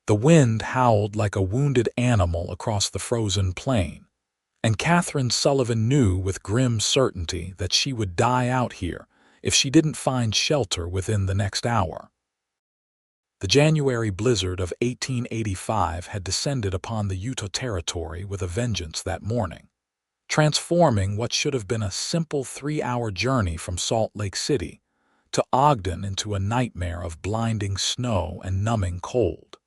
The wind howled like a wounded animal across the frozen plain, and Katherine Sullivan knew with grim certainty that she would die out here if she didn't find shelter within the next hour. The January blizzard of 1885 had descended upon the Utah Territory with a vengeance that morning, transforming what should have been a simple 3-hour journey from Salt Lake City to Ogden into a nightmare of blinding snow and numbing cold.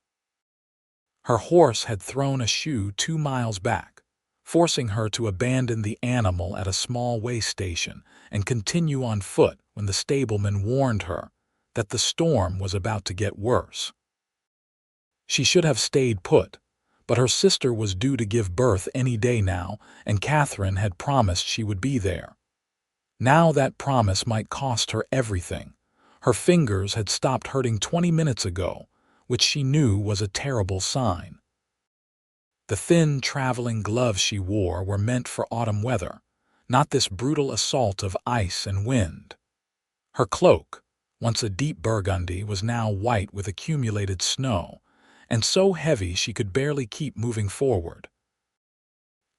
Her horse had thrown a shoe 2 miles back, forcing her to abandon the animal at a small way station and continue on foot when the stableman warned her that the storm was about to get worse. She should have stayed put, but her sister was due to give birth any day now, and Katherine had promised she would be there. Now that promise might cost her everything. Her fingers had stopped hurting 20 minutes ago, which she knew was a terrible sign. The thin traveling gloves she wore were meant for autumn weather, not this brutal assault of ice and wind. Her cloak, once a deep burgundy, was now white with accumulated snow, and so heavy she could barely keep moving forward.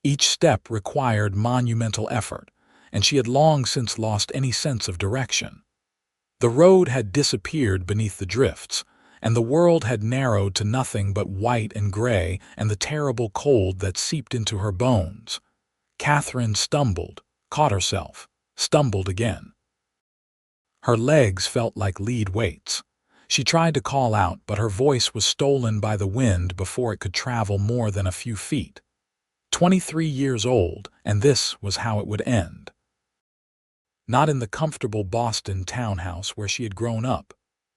Each step required monumental effort, and she had long since lost any sense of direction. The road had disappeared beneath the drifts, and the world had narrowed to nothing but white and gray and the terrible cold that seeped into her bones. Katherine stumbled, caught herself, stumbled again. Her legs felt like lead weights. She tried to call out, but her voice was stolen by the wind before it could travel more than a few feet. 23 years old, and this was how it would end. Not in the comfortable Boston townhouse where she had grown up,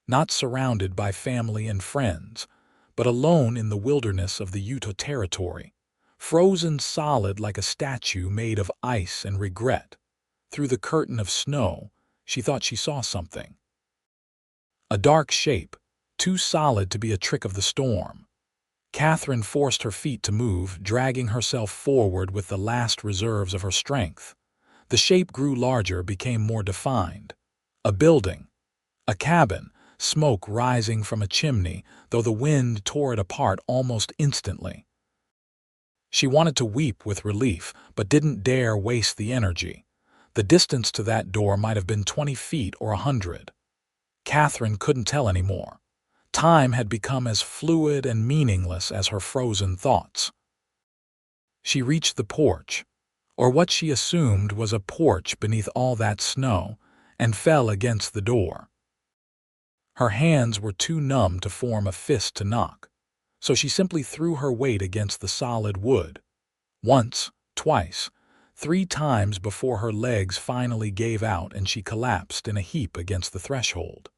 not surrounded by family and friends, but alone in the wilderness of the Utah Territory, frozen solid like a statue made of ice and regret. Through the curtain of snow, she thought she saw something. A dark shape, too solid to be a trick of the storm. Katherine forced her feet to move, dragging herself forward with the last reserves of her strength. The shape grew larger, became more defined. A building. A cabin, smoke rising from a chimney, though the wind tore it apart almost instantly. She wanted to weep with relief, but didn't dare waste the energy. The distance to that door might have been 20 feet or 100. Katherine couldn't tell anymore. Time had become as fluid and meaningless as her frozen thoughts. She reached the porch, or what she assumed was a porch beneath all that snow, and fell against the door. Her hands were too numb to form a fist to knock, so she simply threw her weight against the solid wood. Once, twice, 3 times before her legs finally gave out and she collapsed in a heap against the threshold.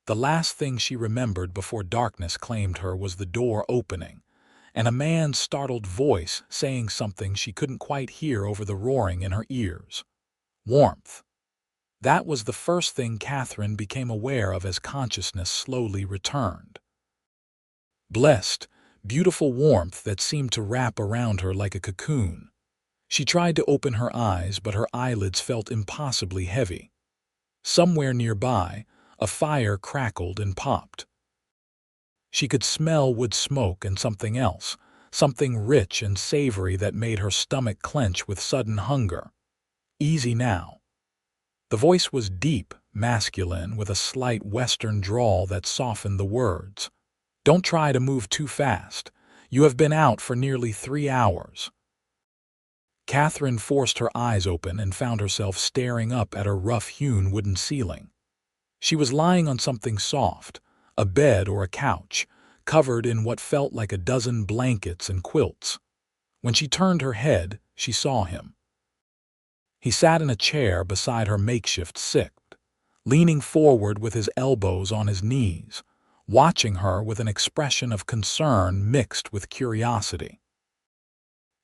The last thing she remembered before darkness claimed her was the door opening, and a man's startled voice saying something she couldn't quite hear over the roaring in her ears. Warmth. That was the first thing Katherine became aware of as consciousness slowly returned. Blessed, beautiful warmth that seemed to wrap around her like a cocoon. She tried to open her eyes, but her eyelids felt impossibly heavy. Somewhere nearby, a fire crackled and popped. She could smell wood smoke and something else, something rich and savory that made her stomach clench with sudden hunger. Easy now. The voice was deep, masculine, with a slight Western drawl that softened the words. Don't try to move too fast. You have been out for nearly 3 hours. Katherine forced her eyes open and found herself staring up at her rough-hewn wooden ceiling. She was lying on something soft, a bed or a couch, covered in what felt like a dozen blankets and quilts. When she turned her head, she saw him. He sat in a chair beside her makeshift sick, leaning forward with his elbows on his knees, watching her with an expression of concern mixed with curiosity.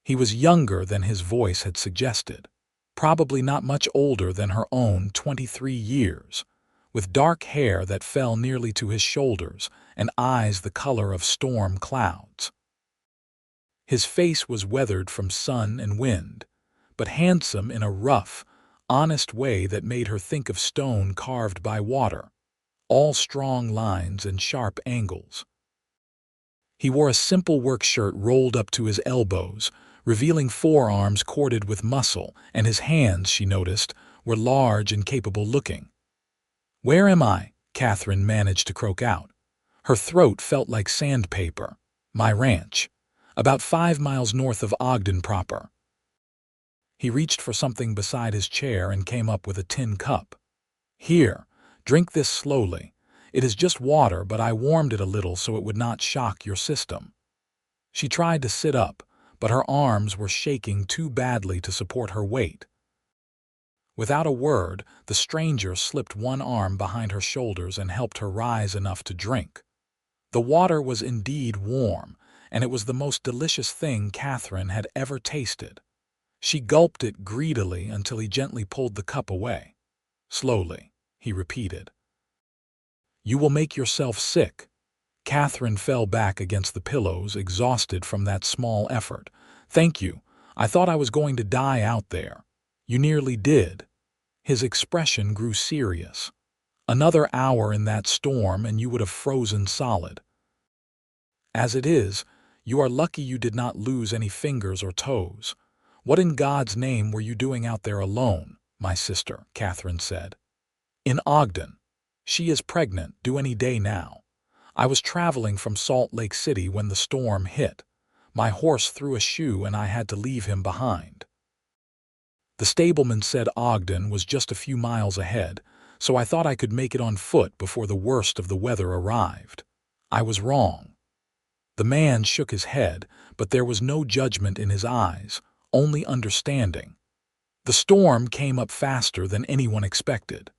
He was younger than his voice had suggested, probably not much older than her own 23 years, with dark hair that fell nearly to his shoulders and eyes the color of storm clouds. His face was weathered from sun and wind, but handsome in a rough, honest way that made her think of stone carved by water, all strong lines and sharp angles. He wore a simple work shirt rolled up to his elbows, revealing forearms corded with muscle, and his hands, she noticed, were large and capable-looking. "Where am I?" Katherine managed to croak out. Her throat felt like sandpaper. "My ranch. About 5 miles north of Ogden proper." He reached for something beside his chair and came up with a tin cup. "Here, drink this slowly. It is just water, but I warmed it a little so it would not shock your system." She tried to sit up, but her arms were shaking too badly to support her weight. Without a word, the stranger slipped one arm behind her shoulders and helped her rise enough to drink. The water was indeed warm, and it was the most delicious thing Katherine had ever tasted. She gulped it greedily until he gently pulled the cup away. "Slowly," he repeated. "You will make yourself sick." Katherine fell back against the pillows, exhausted from that small effort. "Thank you. I thought I was going to die out there." "You nearly did." His expression grew serious. "Another hour in that storm and you would have frozen solid. As it is, you are lucky you did not lose any fingers or toes. What in God's name were you doing out there alone, my sister?" Katherine said. "In Ogden. She is pregnant, due any day now. I was traveling from Salt Lake City when the storm hit. My horse threw a shoe and I had to leave him behind." The stableman said Ogden was just a few miles ahead, so I thought I could make it on foot before the worst of the weather arrived. I was wrong. The man shook his head, but there was no judgment in his eyes, only understanding. "The storm came up faster than anyone expected.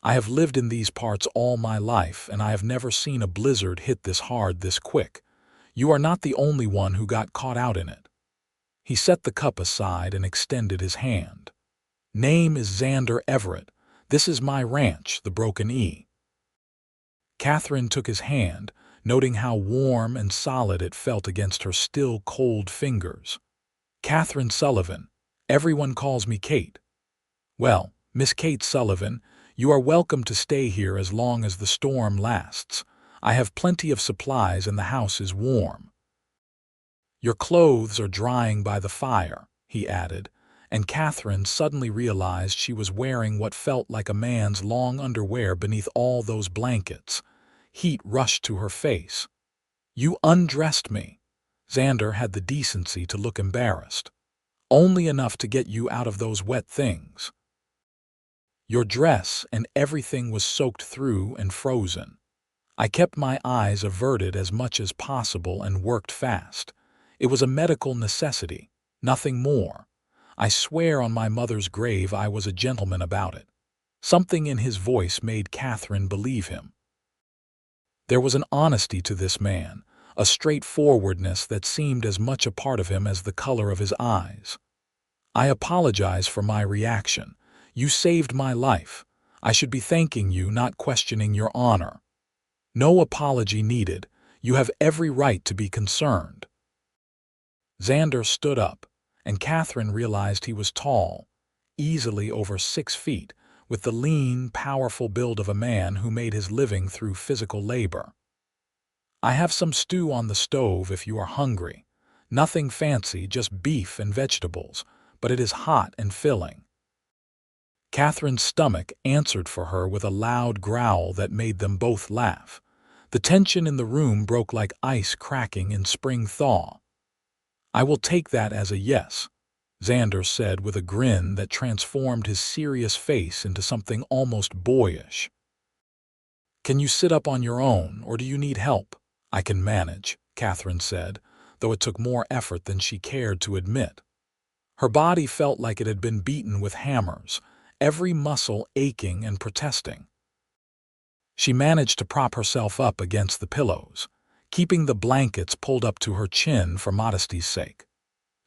I have lived in these parts all my life, and I have never seen a blizzard hit this hard this quick. You are not the only one who got caught out in it." He set the cup aside and extended his hand. "Name is Xander Everett. This is my ranch, the Broken E." Katherine took his hand, noting how warm and solid it felt against her still cold fingers. "Katherine Sullivan. Everyone calls me Kate." "Well, Miss Kate Sullivan, you are welcome to stay here as long as the storm lasts. I have plenty of supplies and the house is warm. Your clothes are drying by the fire," he added, and Katherine suddenly realized she was wearing what felt like a man's long underwear beneath all those blankets. Heat rushed to her face. "You undressed me." Xander had the decency to look embarrassed. "Only enough to get you out of those wet things. Your dress and everything was soaked through and frozen." I kept my eyes averted as much as possible and worked fast. It was a medical necessity, nothing more. I swear on my mother's grave I was a gentleman about it. Something in his voice made Katherine believe him. There was an honesty to this man, a straightforwardness that seemed as much a part of him as the color of his eyes. "I apologize for my reaction. You saved my life. I should be thanking you, not questioning your honor." "No apology needed. You have every right to be concerned." Xander stood up, and Katherine realized he was tall, easily over 6 feet, with the lean, powerful build of a man who made his living through physical labor. "I have some stew on the stove if you are hungry. Nothing fancy, just beef and vegetables, but it is hot and filling." Katherine's stomach answered for her with a loud growl that made them both laugh. The tension in the room broke like ice cracking in spring thaw. "I will take that as a yes," Xander said with a grin that transformed his serious face into something almost boyish. "Can you sit up on your own, or do you need help?" "I can manage," Katherine said, though it took more effort than she cared to admit. Her body felt like it had been beaten with hammers, every muscle aching and protesting. She managed to prop herself up against the pillows, keeping the blankets pulled up to her chin for modesty's sake.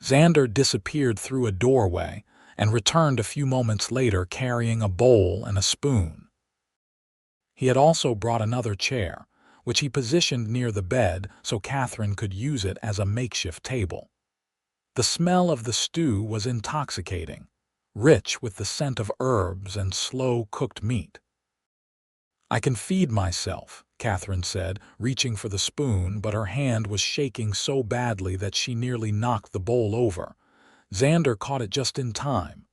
Xander disappeared through a doorway and returned a few moments later carrying a bowl and a spoon. He had also brought another chair, which he positioned near the bed so Katherine could use it as a makeshift table. The smell of the stew was intoxicating, rich with the scent of herbs and slow-cooked meat. "I can feed myself," Katherine said, reaching for the spoon, but her hand was shaking so badly that she nearly knocked the bowl over. Xander caught it just in time.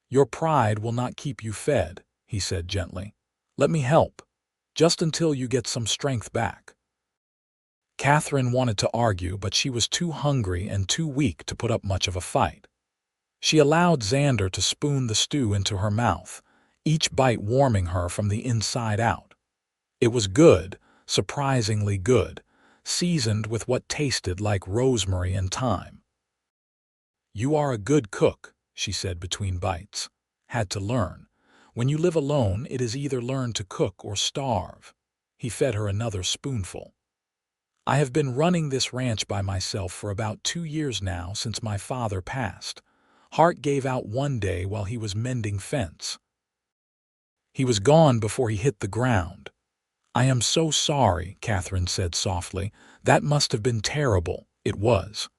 "Your pride will not keep you fed," he said gently. "Let me help, just until you get some strength back." Katherine wanted to argue, but she was too hungry and too weak to put up much of a fight. She allowed Xander to spoon the stew into her mouth, each bite warming her from the inside out. It was good, surprisingly good, seasoned with what tasted like rosemary and thyme. "You are a good cook," she said between bites. "Had to learn. When you live alone, it is either learn to cook or starve." He fed her another spoonful. "I have been running this ranch by myself for about 2 years now, since my father passed. Heart gave out one day while he was mending fence. He was gone before he hit the ground." "I am so sorry," Katherine said softly. "That must have been terrible." It was.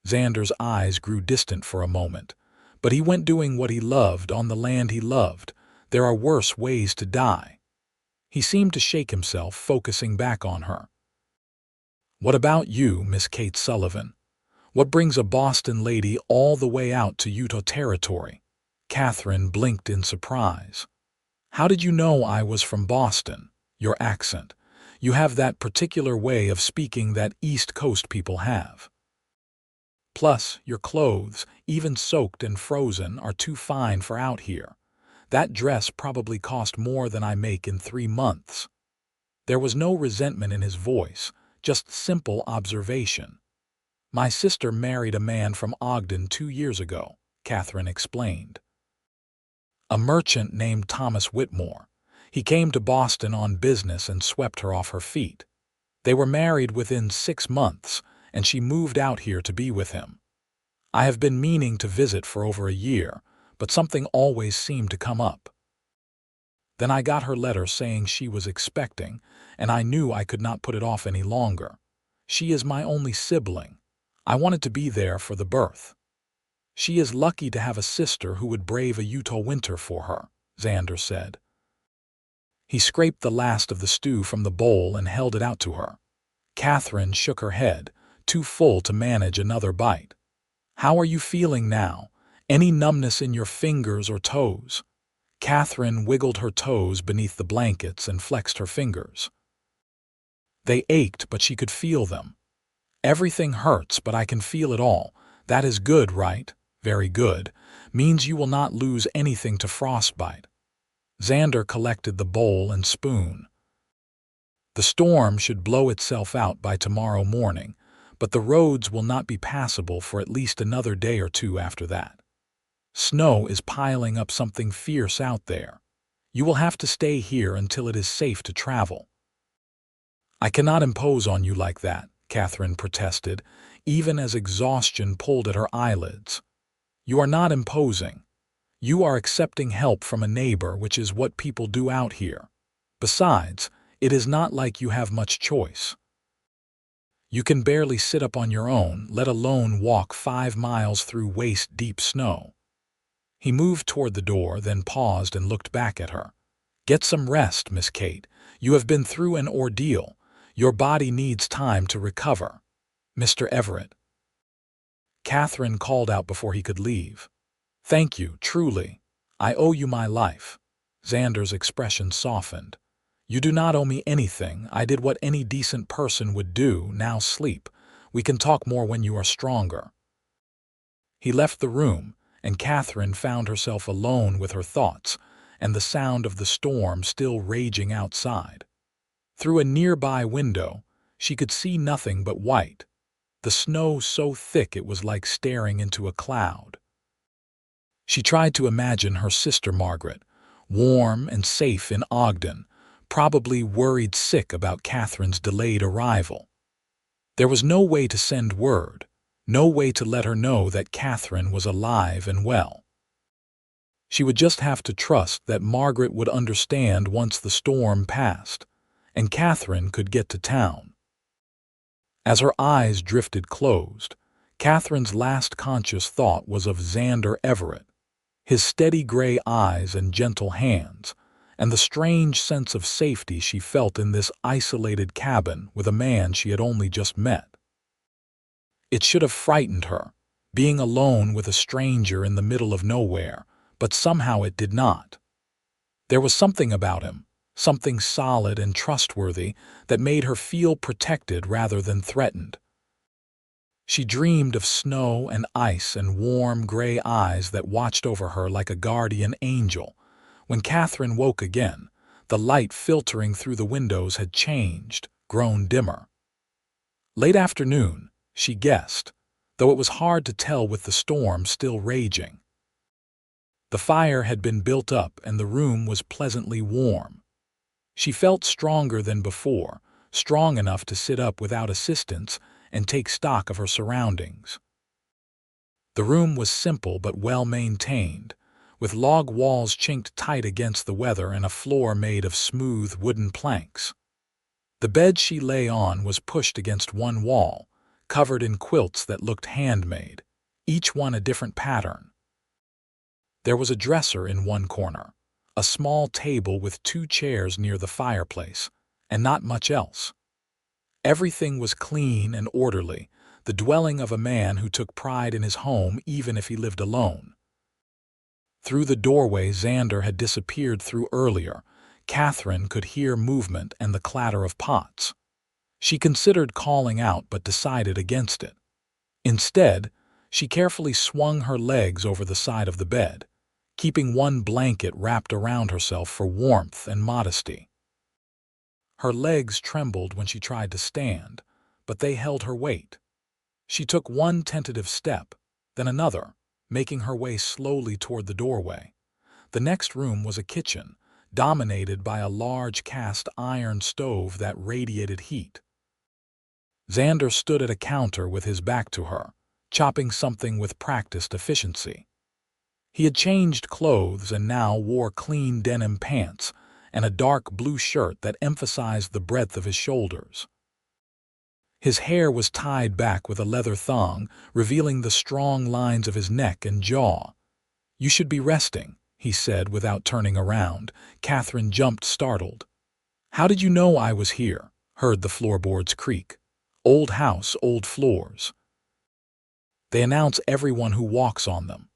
Xander's eyes grew distant for a moment. "But he went doing what he loved on the land he loved. There are worse ways to die." He seemed to shake himself, focusing back on her. "What about you, Miss Kate Sullivan? What brings a Boston lady all the way out to Utah territory?" Katherine blinked in surprise. "How did you know I was from Boston? Your accent. You have that particular way of speaking that East Coast people have. Plus, your clothes, even soaked and frozen, are too fine for out here. That dress probably cost more than I make in 3 months. There was no resentment in his voice, just simple observation. "My sister married a man from Ogden 2 years ago," Katherine explained. "A merchant named Thomas Whitmore. He came to Boston on business and swept her off her feet. They were married within 6 months, and she moved out here to be with him. I have been meaning to visit for over a year, but something always seemed to come up. Then I got her letter saying she was expecting, and I knew I could not put it off any longer. She is my only sibling. I wanted to be there for the birth. She is lucky to have a sister who would brave a Utah winter for her," Xander said. He scraped the last of the stew from the bowl and held it out to her. Katherine shook her head, too full to manage another bite. "How are you feeling now? Any numbness in your fingers or toes?" Katherine wiggled her toes beneath the blankets and flexed her fingers. They ached, but she could feel them. "Everything hurts, but I can feel it all. That is good, right? Very good. Means you will not lose anything to frostbite." Xander collected the bowl and spoon. "The storm should blow itself out by tomorrow morning, but the roads will not be passable for at least another day or 2 after that. Snow is piling up something fierce out there. You will have to stay here until it is safe to travel." "I cannot impose on you like that," Katherine protested, even as exhaustion pulled at her eyelids. "You are not imposing. You are accepting help from a neighbor, which is what people do out here. Besides, it is not like you have much choice. You can barely sit up on your own, let alone walk 5 miles through waist-deep snow." He moved toward the door, then paused and looked back at her. "Get some rest, Miss Kate. You have been through an ordeal. Your body needs time to recover. Mr. Everett." Katherine called out before he could leave. "Thank you, truly. I owe you my life." Xander's expression softened. "You do not owe me anything. I did what any decent person would do. Now sleep. We can talk more when you are stronger." He left the room, and Katherine found herself alone with her thoughts and the sound of the storm still raging outside. Through a nearby window, she could see nothing but white, the snow so thick it was like staring into a cloud. She tried to imagine her sister Margaret, warm and safe in Ogden, probably worried sick about Katherine's delayed arrival. There was no way to send word, no way to let her know that Katherine was alive and well. She would just have to trust that Margaret would understand once the storm passed, and Katherine could get to town. As her eyes drifted closed, Katherine's last conscious thought was of Xander Everett, his steady gray eyes and gentle hands, and the strange sense of safety she felt in this isolated cabin with a man she had only just met. It should have frightened her, being alone with a stranger in the middle of nowhere, but somehow it did not. There was something about him, something solid and trustworthy, that made her feel protected rather than threatened. She dreamed of snow and ice and warm gray eyes that watched over her like a guardian angel. When Katherine woke again, the light filtering through the windows had changed, grown dimmer. Late afternoon, she guessed, though it was hard to tell with the storm still raging. The fire had been built up and the room was pleasantly warm. She felt stronger than before, strong enough to sit up without assistance and take stock of her surroundings. The room was simple but well-maintained, with log walls chinked tight against the weather and a floor made of smooth wooden planks. The bed she lay on was pushed against one wall, covered in quilts that looked handmade, each one a different pattern. There was a dresser in one corner, a small table with 2 chairs near the fireplace, and not much else. Everything was clean and orderly, the dwelling of a man who took pride in his home even if he lived alone. Through the doorway Xander had disappeared through earlier, Katherine could hear movement and the clatter of pots. She considered calling out but decided against it. Instead, she carefully swung her legs over the side of the bed, keeping one blanket wrapped around herself for warmth and modesty. Her legs trembled when she tried to stand, but they held her weight. She took one tentative step, then another, making her way slowly toward the doorway. The next room was a kitchen, dominated by a large cast iron stove that radiated heat. Xander stood at a counter with his back to her, chopping something with practiced efficiency. He had changed clothes and now wore clean denim pants and a dark blue shirt that emphasized the breadth of his shoulders. His hair was tied back with a leather thong, revealing the strong lines of his neck and jaw. "You should be resting," he said without turning around. Katherine jumped, startled. "How did you know I was here?" heard the floorboards creak. "Old house, old floors. They announce everyone who walks on them."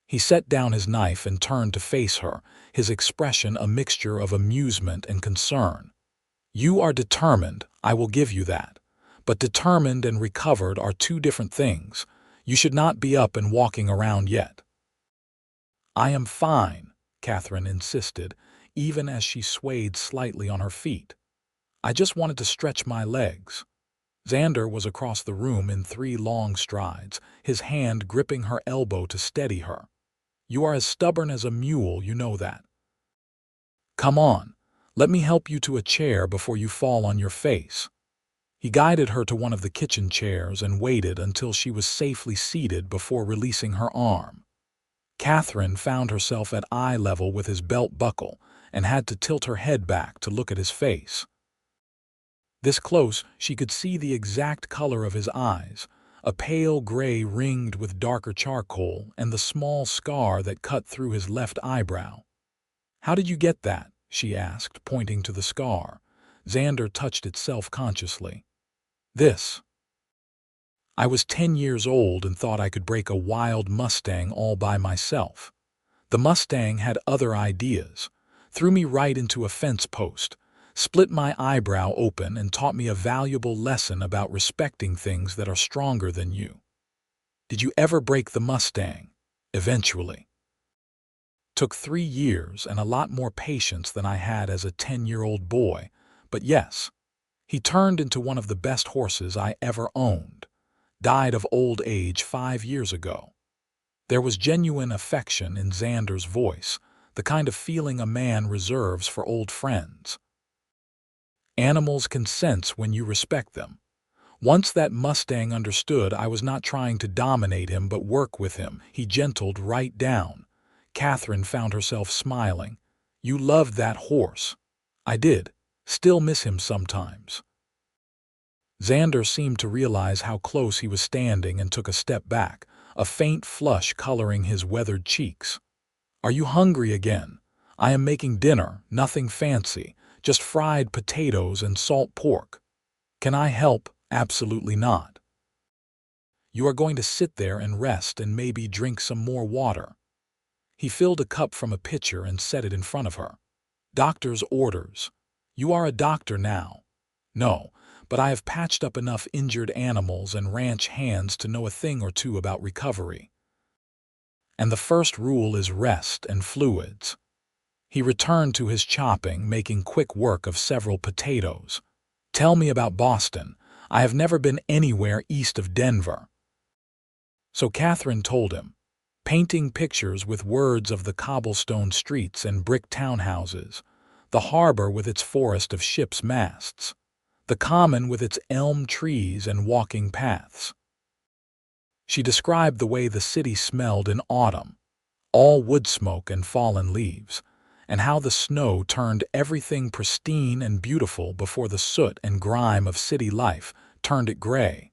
He set down his knife and turned to face her, his expression a mixture of amusement and concern. "You are determined, I will give you that. But determined and recovered are 2 different things. You should not be up and walking around yet." "I am fine," Katherine insisted, even as she swayed slightly on her feet. "I just wanted to stretch my legs." Xander was across the room in 3 long strides, his hand gripping her elbow to steady her. "You are as stubborn as a mule, you know that. Come on, let me help you to a chair before you fall on your face." He guided her to one of the kitchen chairs and waited until she was safely seated before releasing her arm. Katherine found herself at eye level with his belt buckle and had to tilt her head back to look at his face. This close, she could see the exact color of his eyes, a pale gray ringed with darker charcoal and the small scar that cut through his left eyebrow. "How did you get that?" she asked, pointing to the scar. Xander touched it self-consciously. "This. I was 10 years old and thought I could break a wild Mustang all by myself. The Mustang had other ideas, threw me right into a fence post, split my eyebrow open and taught me a valuable lesson about respecting things that are stronger than you. Did you ever break the Mustang?" "Eventually. Took 3 years and a lot more patience than I had as a 10-year-old boy, but yes. He turned into one of the best horses I ever owned. Died of old age 5 years ago." There was genuine affection in Xander's voice, the kind of feeling a man reserves for old friends. "Animals can sense when you respect them. Once that Mustang understood I was not trying to dominate him but work with him, he gentled right down." Katherine found herself smiling. "You loved that horse." "I did. Still miss him sometimes." Xander seemed to realize how close he was standing and took a step back, a faint flush coloring his weathered cheeks. "Are you hungry again? I am making dinner, nothing fancy, just fried potatoes and salt pork. Can I help? Absolutely not. You are going to sit there and rest and maybe drink some more water. He filled a cup from a pitcher and set it in front of her. Doctor's orders. You are a doctor now. No, but I have patched up enough injured animals and ranch hands to know a thing or two about recovery. And the first rule is rest and fluids. He returned to his chopping, making quick work of several potatoes. Tell me about Boston. I have never been anywhere east of Denver. So Katherine told him, painting pictures with words of the cobblestone streets and brick townhouses, the harbor with its forest of ships' masts, the common with its elm trees and walking paths. She described the way the city smelled in autumn, all wood smoke and fallen leaves, and how the snow turned everything pristine and beautiful before the soot and grime of city life turned it gray.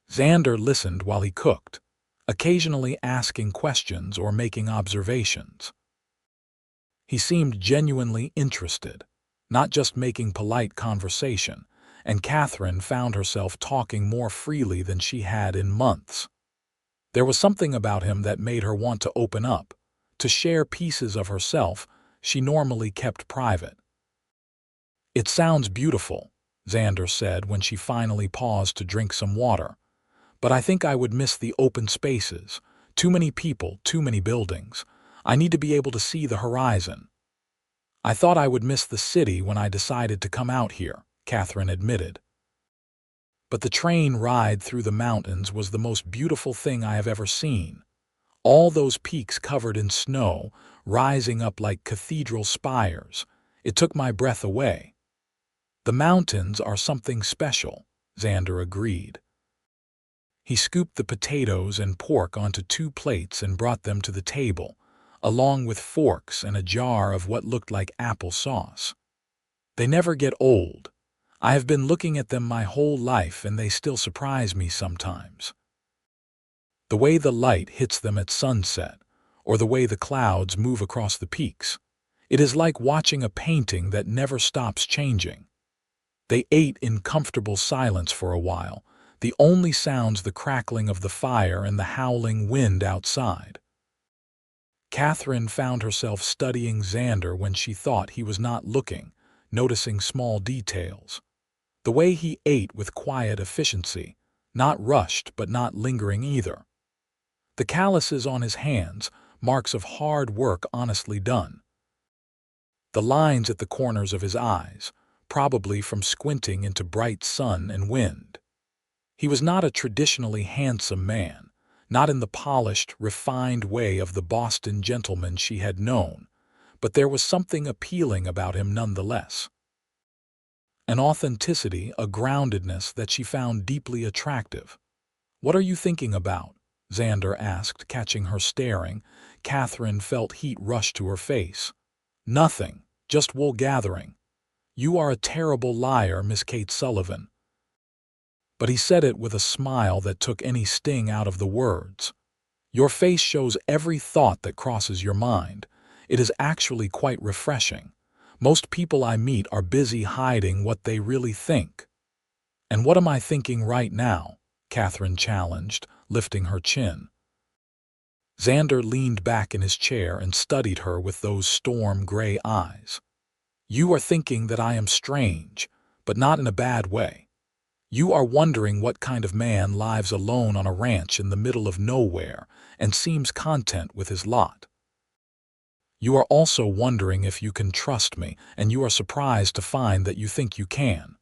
Xander listened while he cooked, occasionally asking questions or making observations. He seemed genuinely interested, not just making polite conversation, and Katherine found herself talking more freely than she had in months. There was something about him that made her want to open up, to share pieces of herself she normally kept private. It sounds beautiful, Xander said when she finally paused to drink some water. But I think I would miss the open spaces. Too many people, too many buildings. I need to be able to see the horizon. I thought I would miss the city when I decided to come out here, Katherine admitted. But the train ride through the mountains was the most beautiful thing I have ever seen. All those peaks covered in snow, rising up like cathedral spires. It took my breath away. The mountains are something special, Xander agreed. He scooped the potatoes and pork onto 2 plates and brought them to the table, along with forks and a jar of what looked like apple sauce. They never get old. I have been looking at them my whole life and they still surprise me sometimes. The way the light hits them at sunset, or the way the clouds move across the peaks. It is like watching a painting that never stops changing. They ate in comfortable silence for a while, the only sounds the crackling of the fire and the howling wind outside. Katherine found herself studying Xander when she thought he was not looking, noticing small details. The way he ate with quiet efficiency, not rushed but not lingering either. The calluses on his hands, marks of hard work honestly done. The lines at the corners of his eyes, probably from squinting into bright sun and wind. He was not a traditionally handsome man, not in the polished, refined way of the Boston gentleman she had known, but there was something appealing about him nonetheless. An authenticity, a groundedness that she found deeply attractive. "What are you thinking about?" Xander asked, catching her staring. Katherine felt heat rush to her face. "Nothing, just wool gathering. You are a terrible liar, Miss Kate Sullivan." But he said it with a smile that took any sting out of the words. "Your face shows every thought that crosses your mind. It is actually quite refreshing. Most people I meet are busy hiding what they really think." "And what am I thinking right now?" Katherine challenged, lifting her chin. Xander leaned back in his chair and studied her with those storm-gray eyes. "You are thinking that I am strange, but not in a bad way. You are wondering what kind of man lives alone on a ranch in the middle of nowhere and seems content with his lot. You are also wondering if you can trust me, and you are surprised to find that you think you can."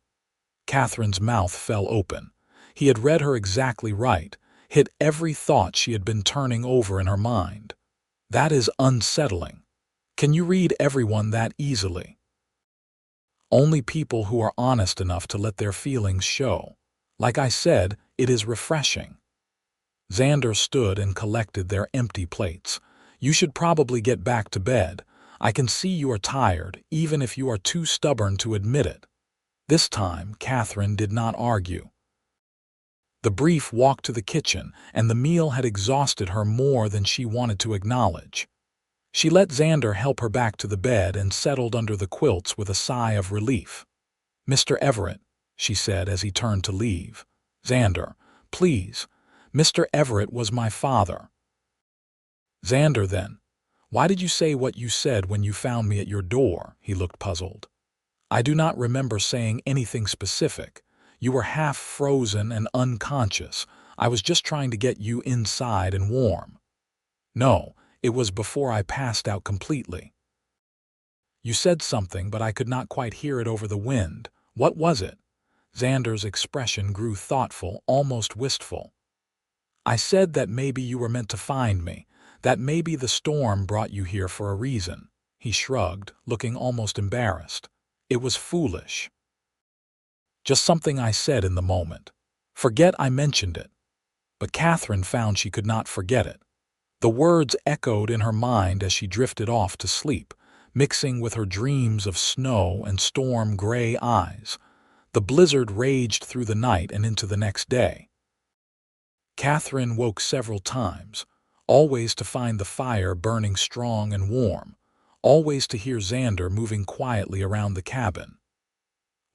Katherine's mouth fell open. He had read her exactly right, hit every thought she had been turning over in her mind. That is unsettling. Can you read everyone that easily? Only people who are honest enough to let their feelings show. Like I said, it is refreshing. Xander stood and collected their empty plates. "You should probably get back to bed. I can see you are tired, even if you are too stubborn to admit it." This time, Katherine did not argue. The brief walk to the kitchen, and the meal had exhausted her more than she wanted to acknowledge. She let Xander help her back to the bed and settled under the quilts with a sigh of relief. "Mr. Everett," she said as he turned to leave. "Xander, please. Mr. Everett was my father." "Xander, then. Why did you say what you said when you found me at your door?" He looked puzzled. "I do not remember saying anything specific. You were half frozen and unconscious. I was just trying to get you inside and warm." "No, it was before I passed out completely." "You said something, but I could not quite hear it over the wind. What was it?" Xander's expression grew thoughtful, almost wistful. "I said that maybe you were meant to find me, that maybe the storm brought you here for a reason." He shrugged, looking almost embarrassed. "It was foolish. Just something I said in the moment. Forget I mentioned it." But Katherine found she could not forget it. The words echoed in her mind as she drifted off to sleep, mixing with her dreams of snow and storm-gray eyes. The blizzard raged through the night and into the next day. Katherine woke several times, always to find the fire burning strong and warm, always to hear Xander moving quietly around the cabin.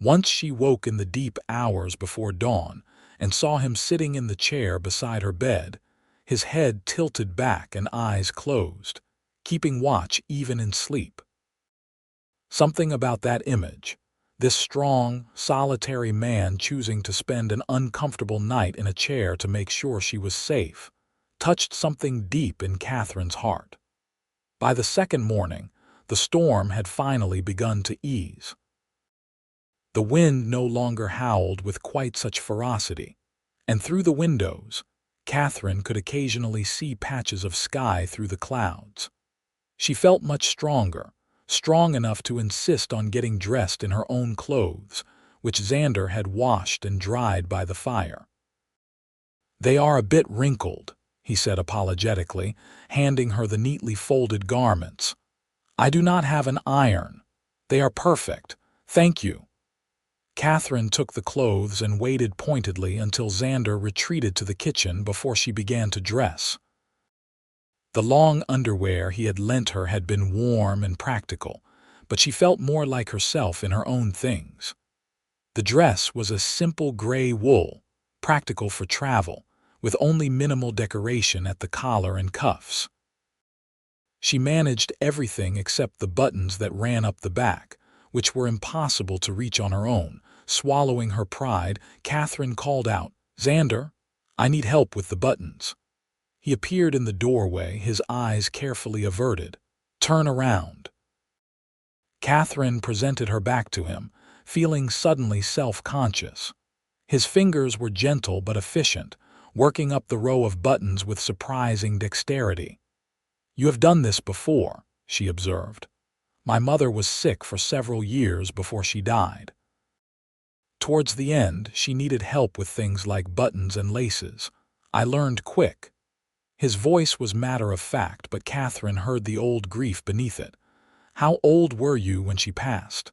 Once she woke in the deep hours before dawn and saw him sitting in the chair beside her bed, his head tilted back and eyes closed, keeping watch even in sleep. Something about that image, this strong, solitary man choosing to spend an uncomfortable night in a chair to make sure she was safe, touched something deep in Katherine's heart. By the second morning, the storm had finally begun to ease. The wind no longer howled with quite such ferocity, and through the windows, Katherine could occasionally see patches of sky through the clouds. She felt much stronger, strong enough to insist on getting dressed in her own clothes, which Xander had washed and dried by the fire. "They are a bit wrinkled," he said apologetically, handing her the neatly folded garments. "I do not have an iron. They are perfect. Thank you." Katherine took the clothes and waited pointedly until Xander retreated to the kitchen before she began to dress. The long underwear he had lent her had been warm and practical, but she felt more like herself in her own things. The dress was a simple gray wool, practical for travel, with only minimal decoration at the collar and cuffs. She managed everything except the buttons that ran up the back, which were impossible to reach on her own. Swallowing her pride, Katherine called out, "Xander, I need help with the buttons." He appeared in the doorway, his eyes carefully averted. "Turn around." Katherine presented her back to him, feeling suddenly self-conscious. His fingers were gentle but efficient, working up the row of buttons with surprising dexterity. "You have done this before," she observed. "My mother was sick for several years before she died. Towards the end, she needed help with things like buttons and laces. I learned quick." His voice was matter-of-fact, but Katherine heard the old grief beneath it. "How old were you when she passed?"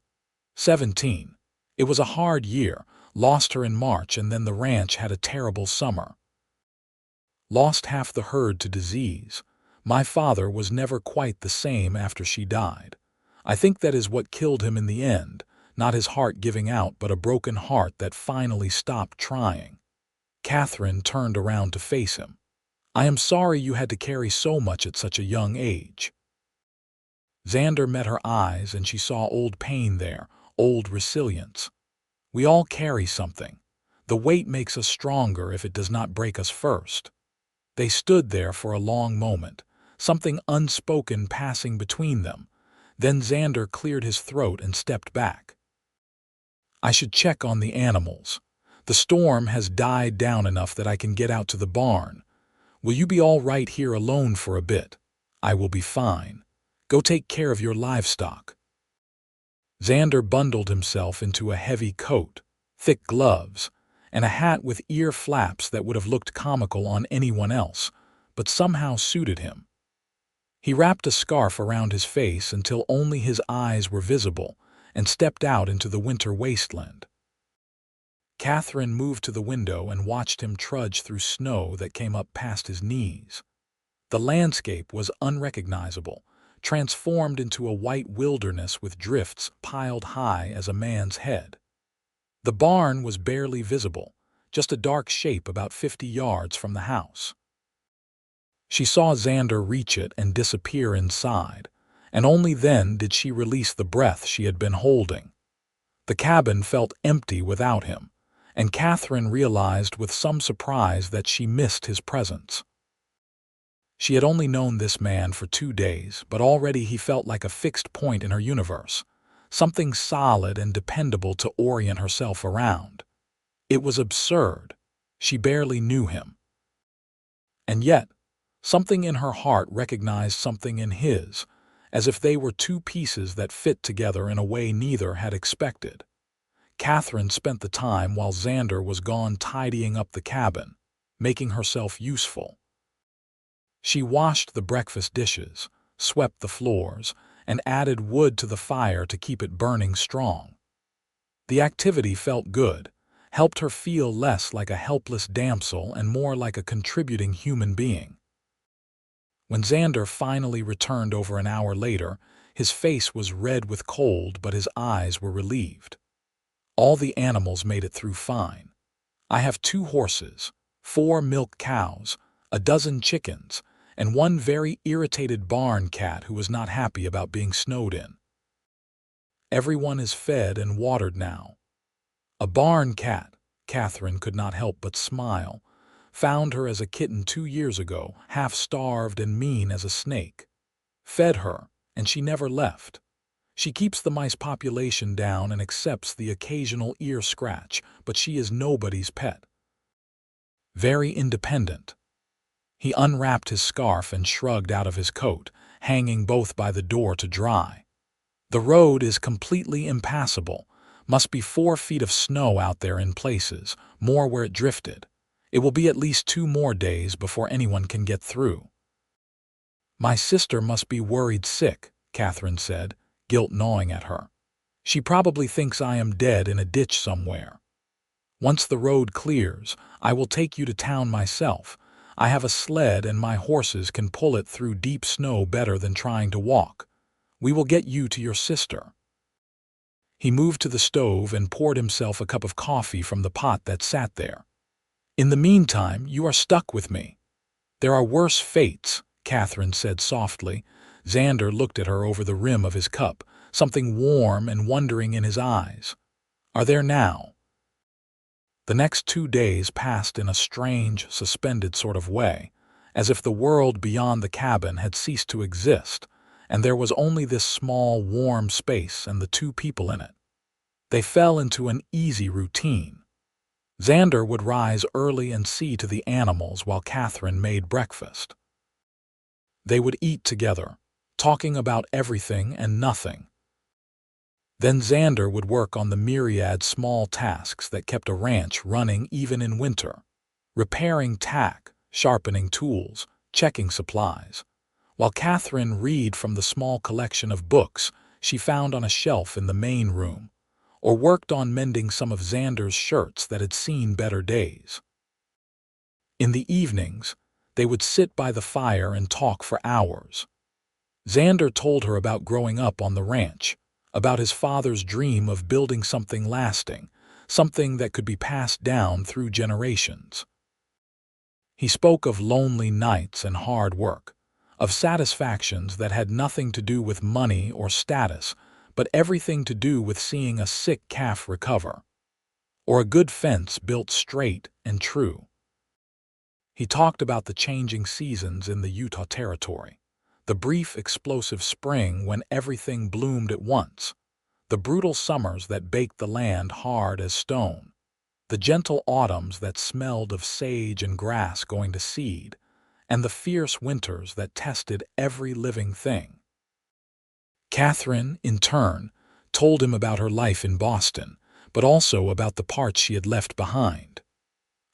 17. "It was a hard year. Lost her in March, and then the ranch had a terrible summer. Lost half the herd to disease. My father was never quite the same after she died. I think that is what killed him in the end, not his heart giving out, but a broken heart that finally stopped trying." Katherine turned around to face him. "I am sorry you had to carry so much at such a young age." Xander met her eyes and she saw old pain there, old resilience. "We all carry something. The weight makes us stronger if it does not break us first." They stood there for a long moment, something unspoken passing between them. Then Xander cleared his throat and stepped back. "I should check on the animals. The storm has died down enough that I can get out to the barn. Will you be all right here alone for a bit?" "I will be fine. Go take care of your livestock." Xander bundled himself into a heavy coat, thick gloves, and a hat with ear flaps that would have looked comical on anyone else, but somehow suited him. He wrapped a scarf around his face until only his eyes were visible and stepped out into the winter wasteland. Katherine moved to the window and watched him trudge through snow that came up past his knees. The landscape was unrecognizable, transformed into a white wilderness with drifts piled high as a man's head. The barn was barely visible, just a dark shape about 50 yards from the house. She saw Xander reach it and disappear inside, and only then did she release the breath she had been holding. The cabin felt empty without him, and Katherine realized with some surprise that she missed his presence. She had only known this man for 2 days, but already he felt like a fixed point in her universe, something solid and dependable to orient herself around. It was absurd. She barely knew him. And yet, something in her heart recognized something in his, as if they were two pieces that fit together in a way neither had expected. Katherine spent the time while Xander was gone tidying up the cabin, making herself useful. She washed the breakfast dishes, swept the floors, and added wood to the fire to keep it burning strong. The activity felt good, helped her feel less like a helpless damsel and more like a contributing human being. When Xander finally returned over an hour later, his face was red with cold, but his eyes were relieved. All the animals made it through fine. I have 2 horses, 4 milk cows, a dozen chickens, and 1 very irritated barn cat who was not happy about being snowed in. Everyone is fed and watered now. A barn cat, Katherine could not help but smile, found her as a kitten 2 years ago, half-starved and mean as a snake. Fed her, and she never left. She keeps the mice population down and accepts the occasional ear scratch, but she is nobody's pet. Very independent. He unwrapped his scarf and shrugged out of his coat, hanging both by the door to dry. The road is completely impassable. Must be 4 feet of snow out there in places, more where it drifted. It will be at least 2 more days before anyone can get through. My sister must be worried sick, Katherine said, guilt gnawing at her. She probably thinks I am dead in a ditch somewhere. Once the road clears, I will take you to town myself. I have a sled and my horses can pull it through deep snow better than trying to walk. We will get you to your sister. He moved to the stove and poured himself a cup of coffee from the pot that sat there. In the meantime, you are stuck with me. There are worse fates, Katherine said softly. Xander looked at her over the rim of his cup, something warm and wondering in his eyes. Are there now? The next 2 days passed in a strange, suspended sort of way, as if the world beyond the cabin had ceased to exist, and there was only this small, warm space and the 2 people in it. They fell into an easy routine. Xander would rise early and see to the animals while Katherine made breakfast. They would eat together, talking about everything and nothing. Then Xander would work on the myriad small tasks that kept a ranch running even in winter, repairing tack, sharpening tools, checking supplies, while Katherine read from the small collection of books she found on a shelf in the main room, or worked on mending some of Xander's shirts that had seen better days. In the evenings, they would sit by the fire and talk for hours. Xander told her about growing up on the ranch, about his father's dream of building something lasting, something that could be passed down through generations. He spoke of lonely nights and hard work, of satisfactions that had nothing to do with money or status, but everything to do with seeing a sick calf recover, or a good fence built straight and true. He talked about the changing seasons in the Utah Territory, the brief explosive spring when everything bloomed at once, the brutal summers that baked the land hard as stone, the gentle autumns that smelled of sage and grass going to seed, and the fierce winters that tested every living thing. Katherine, in turn, told him about her life in Boston, but also about the parts she had left behind.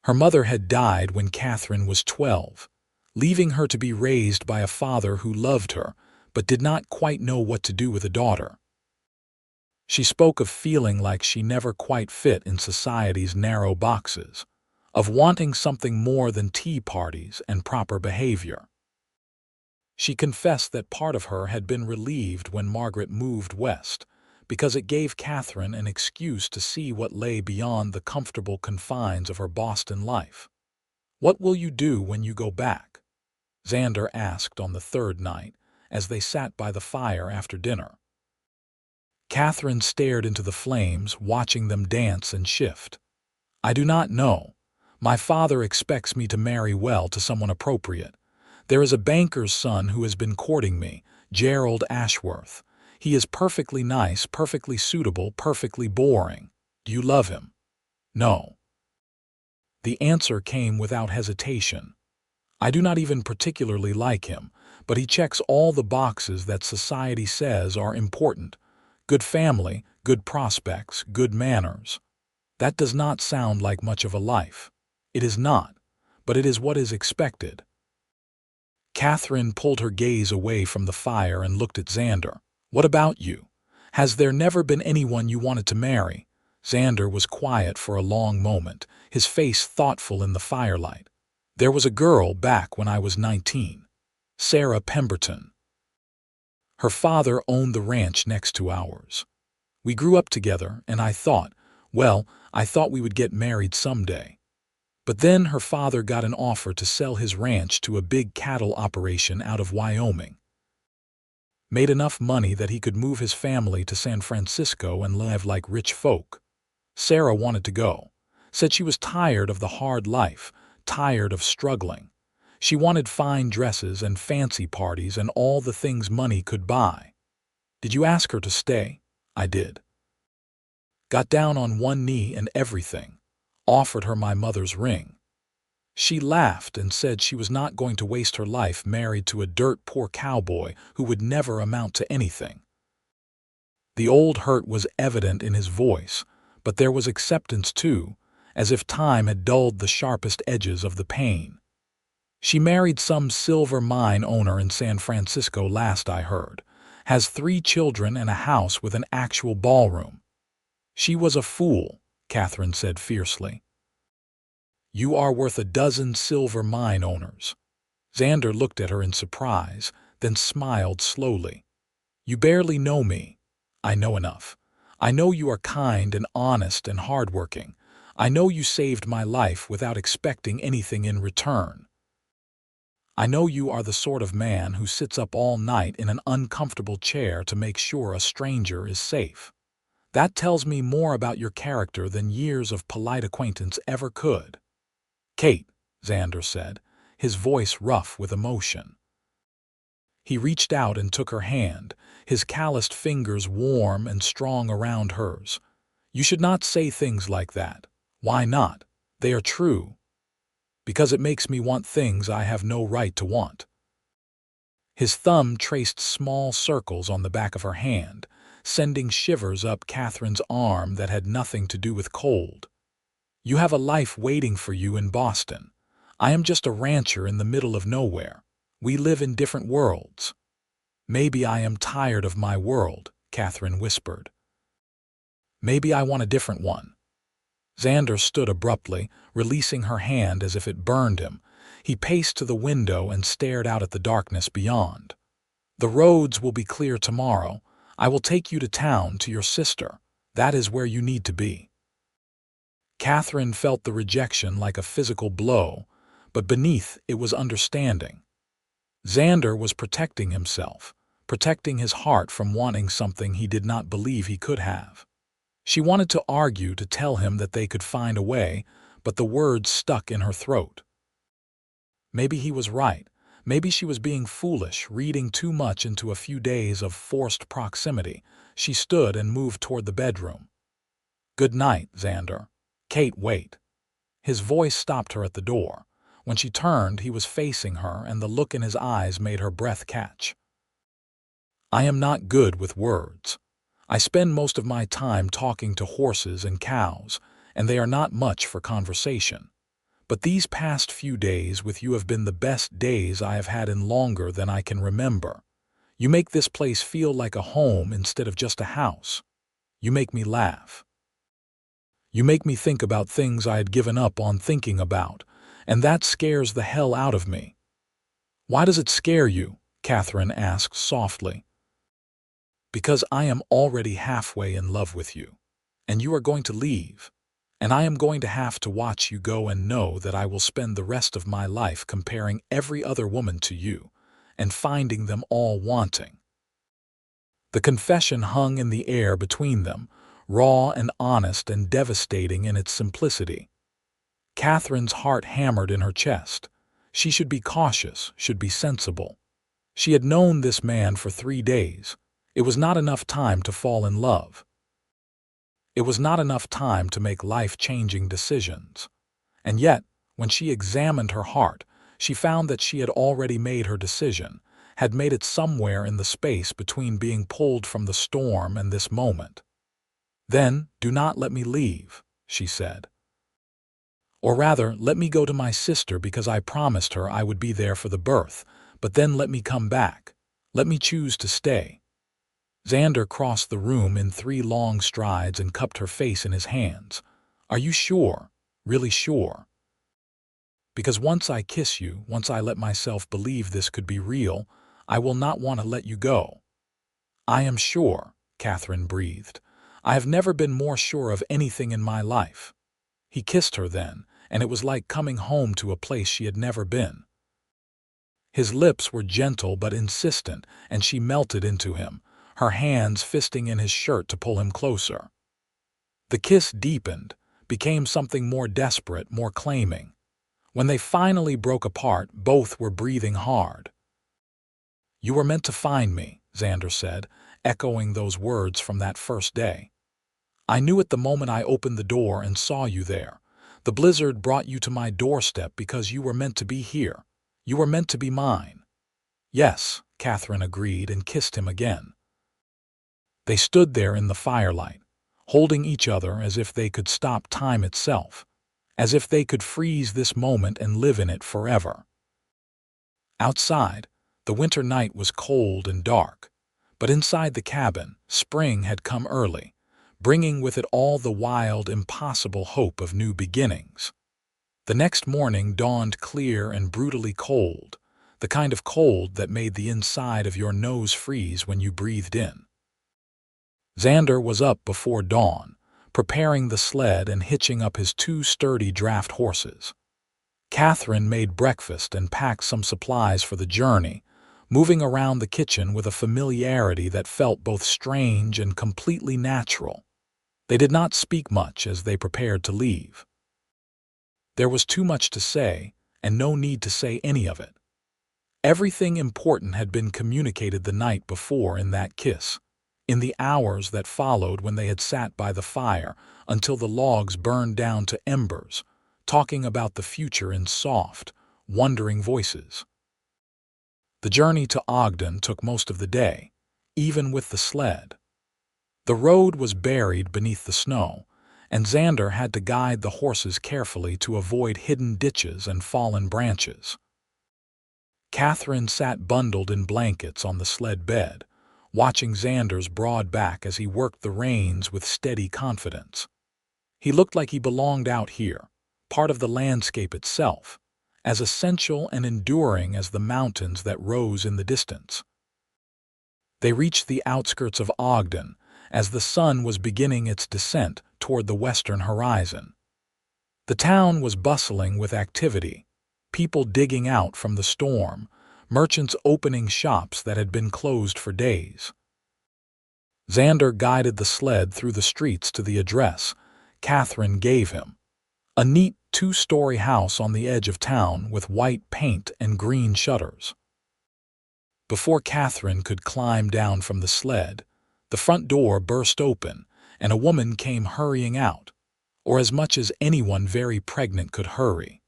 Her mother had died when Katherine was 12, leaving her to be raised by a father who loved her, but did not quite know what to do with a daughter. She spoke of feeling like she never quite fit in society's narrow boxes, of wanting something more than tea parties and proper behavior. She confessed that part of her had been relieved when Margaret moved west, because it gave Katherine an excuse to see what lay beyond the comfortable confines of her Boston life. "What will you do when you go back?" Xander asked on the third night, as they sat by the fire after dinner. Katherine stared into the flames, watching them dance and shift. "I do not know. My father expects me to marry well to someone appropriate. There is a banker's son who has been courting me, Gerald Ashworth. He is perfectly nice, perfectly suitable, perfectly boring. Do you love him?" "No." The answer came without hesitation. "I do not even particularly like him, but he checks all the boxes that society says are important. Good family, good prospects, good manners. That does not sound like much of a life. It is not, but it is what is expected." Katherine pulled her gaze away from the fire and looked at Xander. "What about you? Has there never been anyone you wanted to marry?" Xander was quiet for a long moment, his face thoughtful in the firelight. "There was a girl back when I was 19. Sarah Pemberton. Her father owned the ranch next to ours. We grew up together, and I thought we would get married someday. But then her father got an offer to sell his ranch to a big cattle operation out of Wyoming. Made enough money that he could move his family to San Francisco and live like rich folk. Sarah wanted to go. Said she was tired of the hard life, tired of struggling. She wanted fine dresses and fancy parties and all the things money could buy. Did you ask her to stay? I did. Got down on one knee and everything. Offered her my mother's ring. She laughed and said she was not going to waste her life married to a dirt-poor cowboy who would never amount to anything. The old hurt was evident in his voice, but there was acceptance too, as if time had dulled the sharpest edges of the pain. She married some silver mine owner in San Francisco last I heard, has 3 children and a house with an actual ballroom. She was a fool, Katherine said fiercely. You are worth a dozen silver mine owners. Xander looked at her in surprise, then smiled slowly. You barely know me. I know enough. I know you are kind and honest and hardworking. I know you saved my life without expecting anything in return. I know you are the sort of man who sits up all night in an uncomfortable chair to make sure a stranger is safe. That tells me more about your character than years of polite acquaintance ever could. Kate, Xander said, his voice rough with emotion. He reached out and took her hand, his calloused fingers warm and strong around hers. You should not say things like that. Why not? They are true. Because it makes me want things I have no right to want. His thumb traced small circles on the back of her hand, sending shivers up Katherine's arm that had nothing to do with cold. You have a life waiting for you in Boston. I am just a rancher in the middle of nowhere. We live in different worlds. Maybe I am tired of my world, Katherine whispered. Maybe I want a different one. Xander stood abruptly, releasing her hand as if it burned him. He paced to the window and stared out at the darkness beyond. The roads will be clear tomorrow. I will take you to town, to your sister. That is where you need to be. Katherine felt the rejection like a physical blow, but beneath it was understanding. Xander was protecting himself, protecting his heart from wanting something he did not believe he could have. She wanted to argue, to tell him that they could find a way, but the words stuck in her throat. Maybe he was right. Maybe she was being foolish, reading too much into a few days of forced proximity. She stood and moved toward the bedroom. Good night, Xander. Kate, wait. His voice stopped her at the door. When she turned, he was facing her, and the look in his eyes made her breath catch. I am not good with words. I spend most of my time talking to horses and cows, and they are not much for conversation. But these past few days with you have been the best days I have had in longer than I can remember. You make this place feel like a home instead of just a house. You make me laugh. You make me think about things I had given up on thinking about, and that scares the hell out of me. Why does it scare you? Katherine asked softly. Because I am already halfway in love with you, and you are going to leave, and I am going to have to watch you go and know that I will spend the rest of my life comparing every other woman to you and finding them all wanting. The confession hung in the air between them, raw and honest and devastating in its simplicity. Katherine's heart hammered in her chest. She should be cautious, should be sensible. She had known this man for 3 days. It was not enough time to fall in love. It was not enough time to make life-changing decisions. And yet, when she examined her heart, she found that she had already made her decision, had made it somewhere in the space between being pulled from the storm and this moment. "Then, do not let me leave," she said. "Or rather, let me go to my sister because I promised her I would be there for the birth, but then let me come back. Let me choose to stay." Xander crossed the room in 3 long strides and cupped her face in his hands. "Are you sure? Really sure? Because once I kiss you, once I let myself believe this could be real, I will not want to let you go." "I am sure," Katherine breathed. "I have never been more sure of anything in my life." He kissed her then, and it was like coming home to a place she had never been. His lips were gentle but insistent, and she melted into him, her hands fisting in his shirt to pull him closer. The kiss deepened, became something more desperate, more claiming. When they finally broke apart, both were breathing hard. "You were meant to find me," Xander said, echoing those words from that first day. "I knew it the moment I opened the door and saw you there. The blizzard brought you to my doorstep because you were meant to be here. You were meant to be mine." "Yes," Katherine agreed and kissed him again. They stood there in the firelight, holding each other as if they could stop time itself, as if they could freeze this moment and live in it forever. Outside, the winter night was cold and dark, but inside the cabin, spring had come early, bringing with it all the wild, impossible hope of new beginnings. The next morning dawned clear and brutally cold, the kind of cold that made the inside of your nose freeze when you breathed in. Xander was up before dawn, preparing the sled and hitching up his 2 sturdy draft horses. Katherine made breakfast and packed some supplies for the journey, moving around the kitchen with a familiarity that felt both strange and completely natural. They did not speak much as they prepared to leave. There was too much to say, and no need to say any of it. Everything important had been communicated the night before in that kiss, in the hours that followed when they had sat by the fire until the logs burned down to embers, talking about the future in soft, wondering voices. The journey to Ogden took most of the day, even with the sled. The road was buried beneath the snow, and Xander had to guide the horses carefully to avoid hidden ditches and fallen branches. Katherine sat bundled in blankets on the sled bed, watching Xander's broad back as he worked the reins with steady confidence. He looked like he belonged out here, part of the landscape itself, as essential and enduring as the mountains that rose in the distance. They reached the outskirts of Ogden as the sun was beginning its descent toward the western horizon. The town was bustling with activity, people digging out from the storm, merchants opening shops that had been closed for days. Xander guided the sled through the streets to the address Katherine gave him, a neat 2-story house on the edge of town with white paint and green shutters. Before Katherine could climb down from the sled, the front door burst open and a woman came hurrying out, or as much as anyone very pregnant could hurry.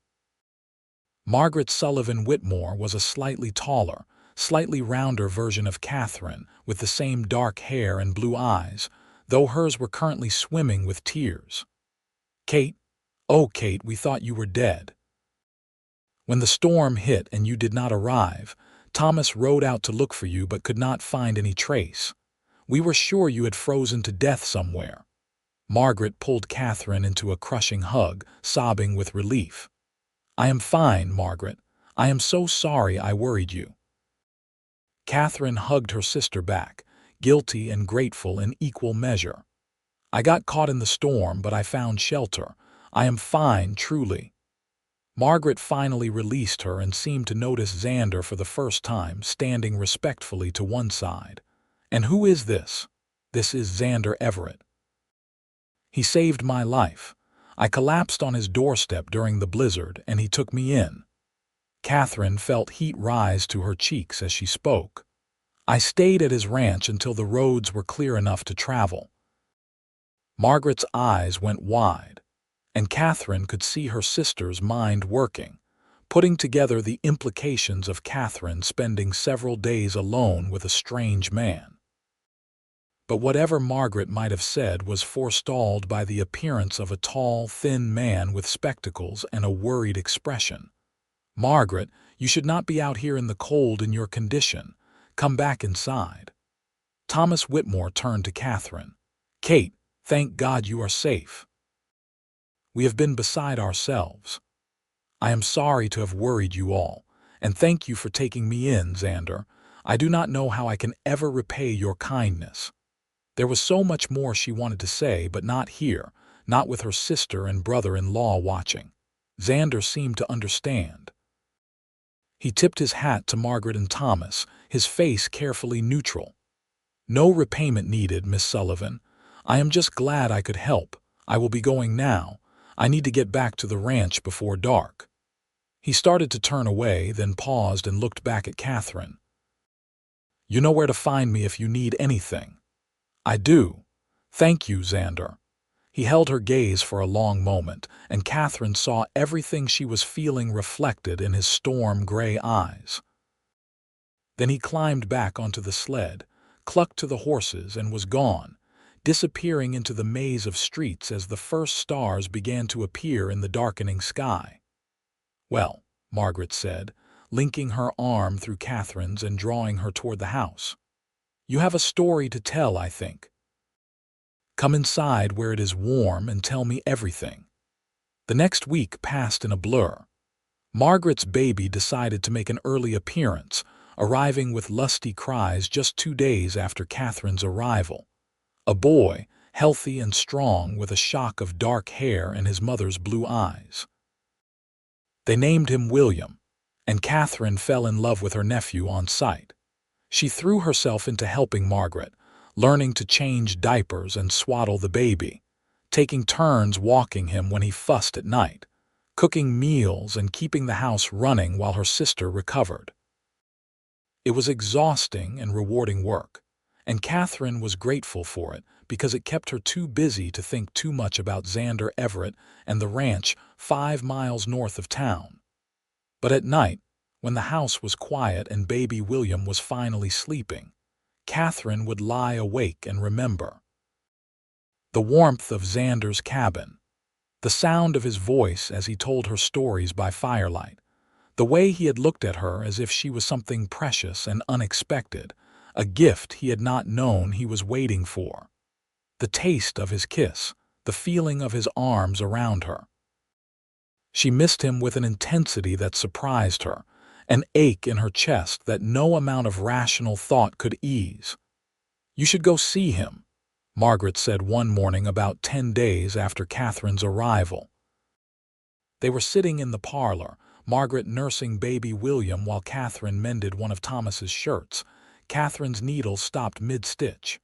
Margaret Sullivan Whitmore was a slightly taller, slightly rounder version of Katherine with the same dark hair and blue eyes, though hers were currently swimming with tears. "Kate, oh Kate, we thought you were dead. When the storm hit and you did not arrive, Thomas rode out to look for you but could not find any trace. We were sure you had frozen to death somewhere." Margaret pulled Katherine into a crushing hug, sobbing with relief. "I am fine, Margaret. I am so sorry I worried you." Katherine hugged her sister back, guilty and grateful in equal measure. I got caught in the storm, but I found shelter. I am fine, truly. Margaret finally released her and seemed to notice Xander for the first time, standing respectfully to one side. "And who is this?" "This is Xander Everett. He saved my life. I collapsed on his doorstep during the blizzard, and he took me in." Katherine felt heat rise to her cheeks as she spoke. "I stayed at his ranch until the roads were clear enough to travel." Margaret's eyes went wide, and Katherine could see her sister's mind working, putting together the implications of Katherine spending several days alone with a strange man. But whatever Margaret might have said was forestalled by the appearance of a tall, thin man with spectacles and a worried expression. "Margaret, you should not be out here in the cold in your condition. Come back inside." Thomas Whitmore turned to Katherine. "Kate, thank God you are safe. We have been beside ourselves. I am sorry to have worried you all, and thank you for taking me in, Xander. I do not know how I can ever repay your kindness." There was so much more she wanted to say, but not here, not with her sister and brother-in-law watching. Xander seemed to understand. He tipped his hat to Margaret and Thomas, his face carefully neutral. "No repayment needed, Miss Sullivan. I am just glad I could help. I will be going now. I need to get back to the ranch before dark." He started to turn away, then paused and looked back at Katherine. "You know where to find me if you need anything." "I do. Thank you, Xander." He held her gaze for a long moment, and Katherine saw everything she was feeling reflected in his storm-gray eyes. Then he climbed back onto the sled, clucked to the horses, and was gone, disappearing into the maze of streets as the first stars began to appear in the darkening sky. "Well," Margaret said, linking her arm through Katherine's and drawing her toward the house. "You have a story to tell, I think. Come inside where it is warm and tell me everything." The next week passed in a blur. Margaret's baby decided to make an early appearance, arriving with lusty cries just 2 days after Katherine's arrival. A boy, healthy and strong, with a shock of dark hair and his mother's blue eyes. They named him William, and Katherine fell in love with her nephew on sight. She threw herself into helping Margaret, learning to change diapers and swaddle the baby, taking turns walking him when he fussed at night, cooking meals and keeping the house running while her sister recovered. It was exhausting and rewarding work, and Katherine was grateful for it because it kept her too busy to think too much about Xander Everett and the ranch 5 miles north of town. But at night, when the house was quiet and baby William was finally sleeping, Katherine would lie awake and remember. The warmth of Xander's cabin, the sound of his voice as he told her stories by firelight, the way he had looked at her as if she was something precious and unexpected, a gift he had not known he was waiting for. The taste of his kiss, the feeling of his arms around her. She missed him with an intensity that surprised her, an ache in her chest that no amount of rational thought could ease. "You should go see him," Margaret said one morning about 10 days after Katherine's arrival. They were sitting in the parlor, Margaret nursing baby William while Katherine mended one of Thomas's shirts. Katherine's needle stopped mid-stitch.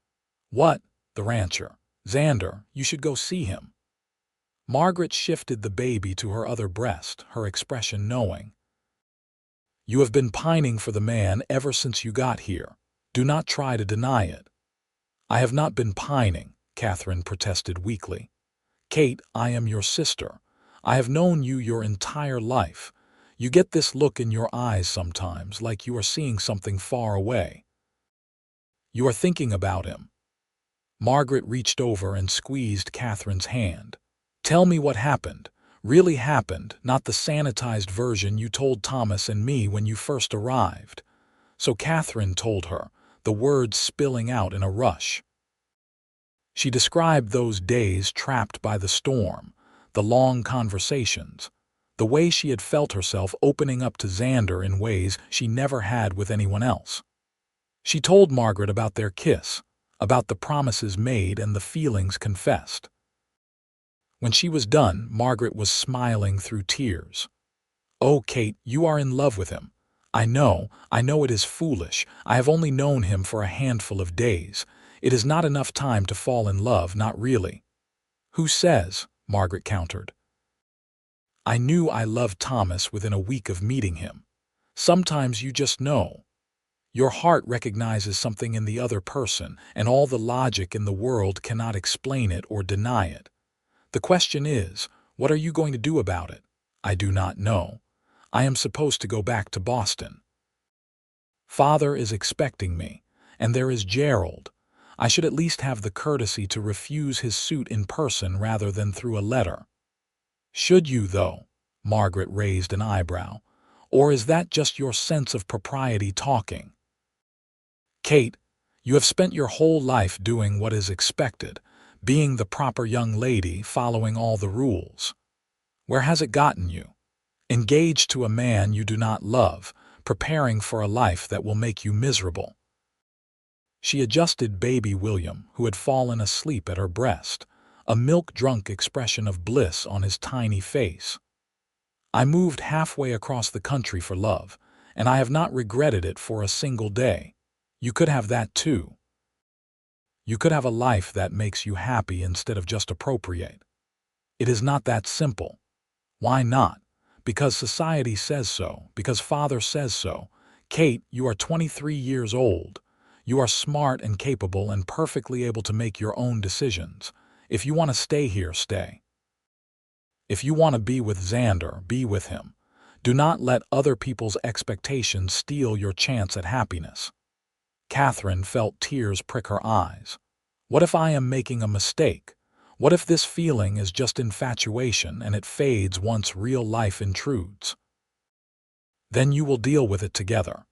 "What?" the rancher. "Xander, you should go see him." Margaret shifted the baby to her other breast, her expression knowing. "You have been pining for the man ever since you got here. Do not try to deny it." "I have not been pining," Katherine protested weakly. "Kate, I am your sister. I have known you your entire life. You get this look in your eyes sometimes, like you are seeing something far away. You are thinking about him." Margaret reached over and squeezed Katherine's hand. "Tell me what happened. Really happened, not the sanitized version you told Thomas and me when you first arrived." So Katherine told her, the words spilling out in a rush. She described those days trapped by the storm, the long conversations, the way she had felt herself opening up to Xander in ways she never had with anyone else. She told Margaret about their kiss, about the promises made and the feelings confessed. When she was done, Margaret was smiling through tears. "Oh, Kate, you are in love with him. I know it is foolish. I have only known him for a handful of days. It is not enough time to fall in love, not really." "Who says?" Margaret countered. "I knew I loved Thomas within a week of meeting him. Sometimes you just know. Your heart recognizes something in the other person, and all the logic in the world cannot explain it or deny it. The question is, what are you going to do about it? I do not know. I am supposed to go back to Boston. Father is expecting me, and there is Gerald. I should at least have the courtesy to refuse his suit in person rather than through a letter." "Should you, though?" Margaret raised an eyebrow. "Or is that just your sense of propriety talking?" "Kate, you have spent your whole life doing what is expected, being the proper young lady, following all the rules. Where has it gotten you? Engaged to a man you do not love, preparing for a life that will make you miserable." She adjusted baby William, who had fallen asleep at her breast, a milk-drunk expression of bliss on his tiny face. "I moved halfway across the country for love, and I have not regretted it for a single day. You could have that too. You could have a life that makes you happy instead of just appropriate. It is not that simple. Why not? Because society says so, because Father says so. Kate, you are 23 years old. You are smart and capable and perfectly able to make your own decisions. If you want to stay here, stay. If you want to be with Xander, be with him. Do not let other people's expectations steal your chance at happiness." Katherine felt tears prick her eyes. "What if I am making a mistake? What if this feeling is just infatuation and it fades once real life intrudes?" "Then you will deal with it together.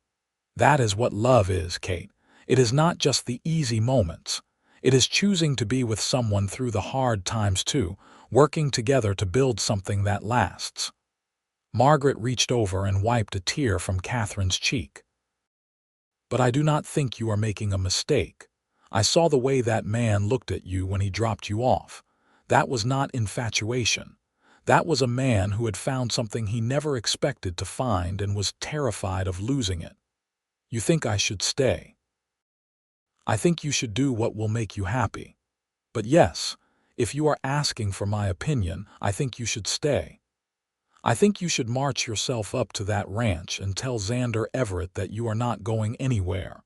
That is what love is, Kate. It is not just the easy moments. It is choosing to be with someone through the hard times too, working together to build something that lasts." Margaret reached over and wiped a tear from Katherine's cheek. "But I do not think you are making a mistake. I saw the way that man looked at you when he dropped you off. That was not infatuation. That was a man who had found something he never expected to find and was terrified of losing it. You think I should stay. I think you should do what will make you happy. But yes, if you are asking for my opinion, I think you should stay. I think you should march yourself up to that ranch and tell Xander Everett that you are not going anywhere.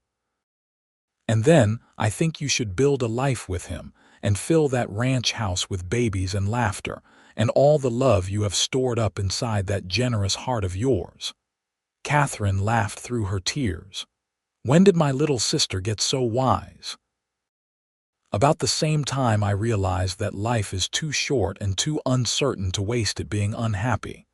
And then I think you should build a life with him and fill that ranch house with babies and laughter and all the love you have stored up inside that generous heart of yours." Katherine laughed through her tears. "When did my little sister get so wise?" "About the same time I realized that life is too short and too uncertain to waste it being unhappy.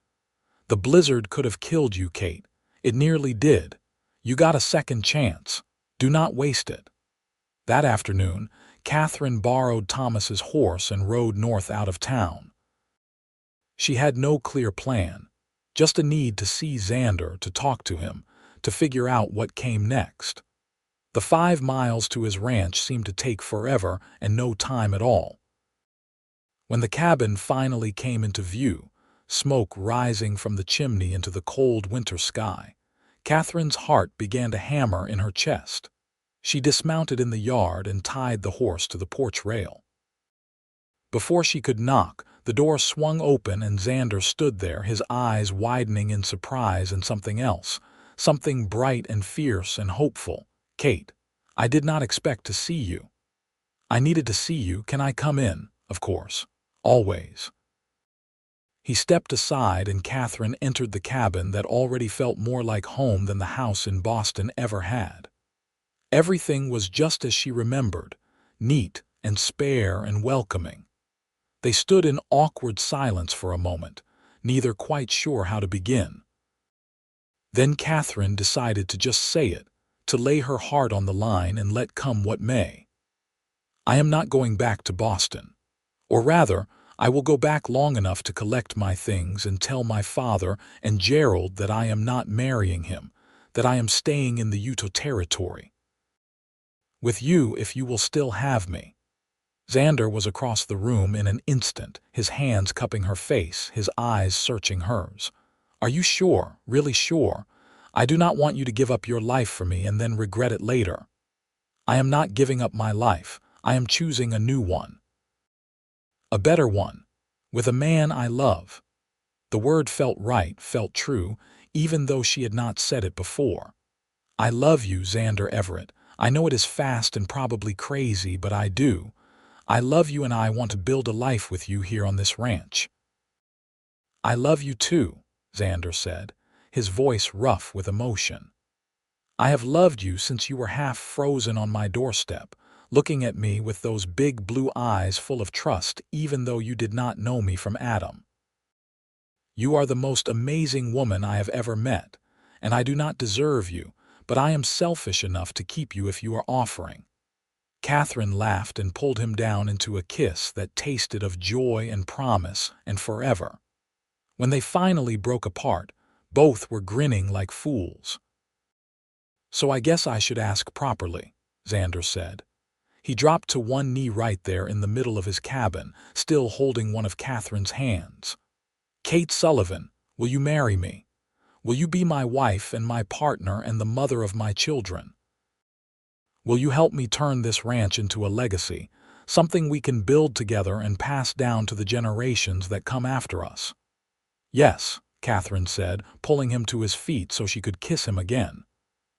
The blizzard could have killed you, Kate. It nearly did. You got a second chance. Do not waste it." That afternoon, Katherine borrowed Thomas's horse and rode north out of town. She had no clear plan, just a need to see Xander, to talk to him, to figure out what came next. The 5 miles to his ranch seemed to take forever and no time at all. When the cabin finally came into view, smoke rising from the chimney into the cold winter sky, Katherine's heart began to hammer in her chest. She dismounted in the yard and tied the horse to the porch rail. Before she could knock, the door swung open and Xander stood there, his eyes widening in surprise and something else, something bright and fierce and hopeful. "Kate, I did not expect to see you. I needed to see you. Can I come in?" "Of course. Always." He stepped aside and Katherine entered the cabin that already felt more like home than the house in Boston ever had. Everything was just as she remembered, neat and spare and welcoming. They stood in awkward silence for a moment, neither quite sure how to begin. Then Katherine decided to just say it, to lay her heart on the line and let come what may. "I am not going back to Boston. Or rather, I will go back long enough to collect my things and tell my father and Gerald that I am not marrying him, that I am staying in the Utah Territory. With you if you will still have me." Xander was across the room in an instant, his hands cupping her face, his eyes searching hers. "Are you sure, really sure? I do not want you to give up your life for me and then regret it later." "I am not giving up my life. I am choosing a new one. A better one. With a man I love." The word felt right, felt true, even though she had not said it before. "I love you, Xander Everett. I know it is fast and probably crazy, but I do. I love you and I want to build a life with you here on this ranch." "I love you too," Xander said, his voice rough with emotion. "I have loved you since you were half frozen on my doorstep, looking at me with those big blue eyes full of trust even though you did not know me from Adam. You are the most amazing woman I have ever met, and I do not deserve you, but I am selfish enough to keep you if you are offering." Katherine laughed and pulled him down into a kiss that tasted of joy and promise and forever. When they finally broke apart, both were grinning like fools. "So I guess I should ask properly," Xander said. He dropped to one knee right there in the middle of his cabin, still holding one of Katherine's hands. "Kate Sullivan, will you marry me? Will you be my wife and my partner and the mother of my children? Will you help me turn this ranch into a legacy, something we can build together and pass down to the generations that come after us?" "Yes," Katherine said, pulling him to his feet so she could kiss him again.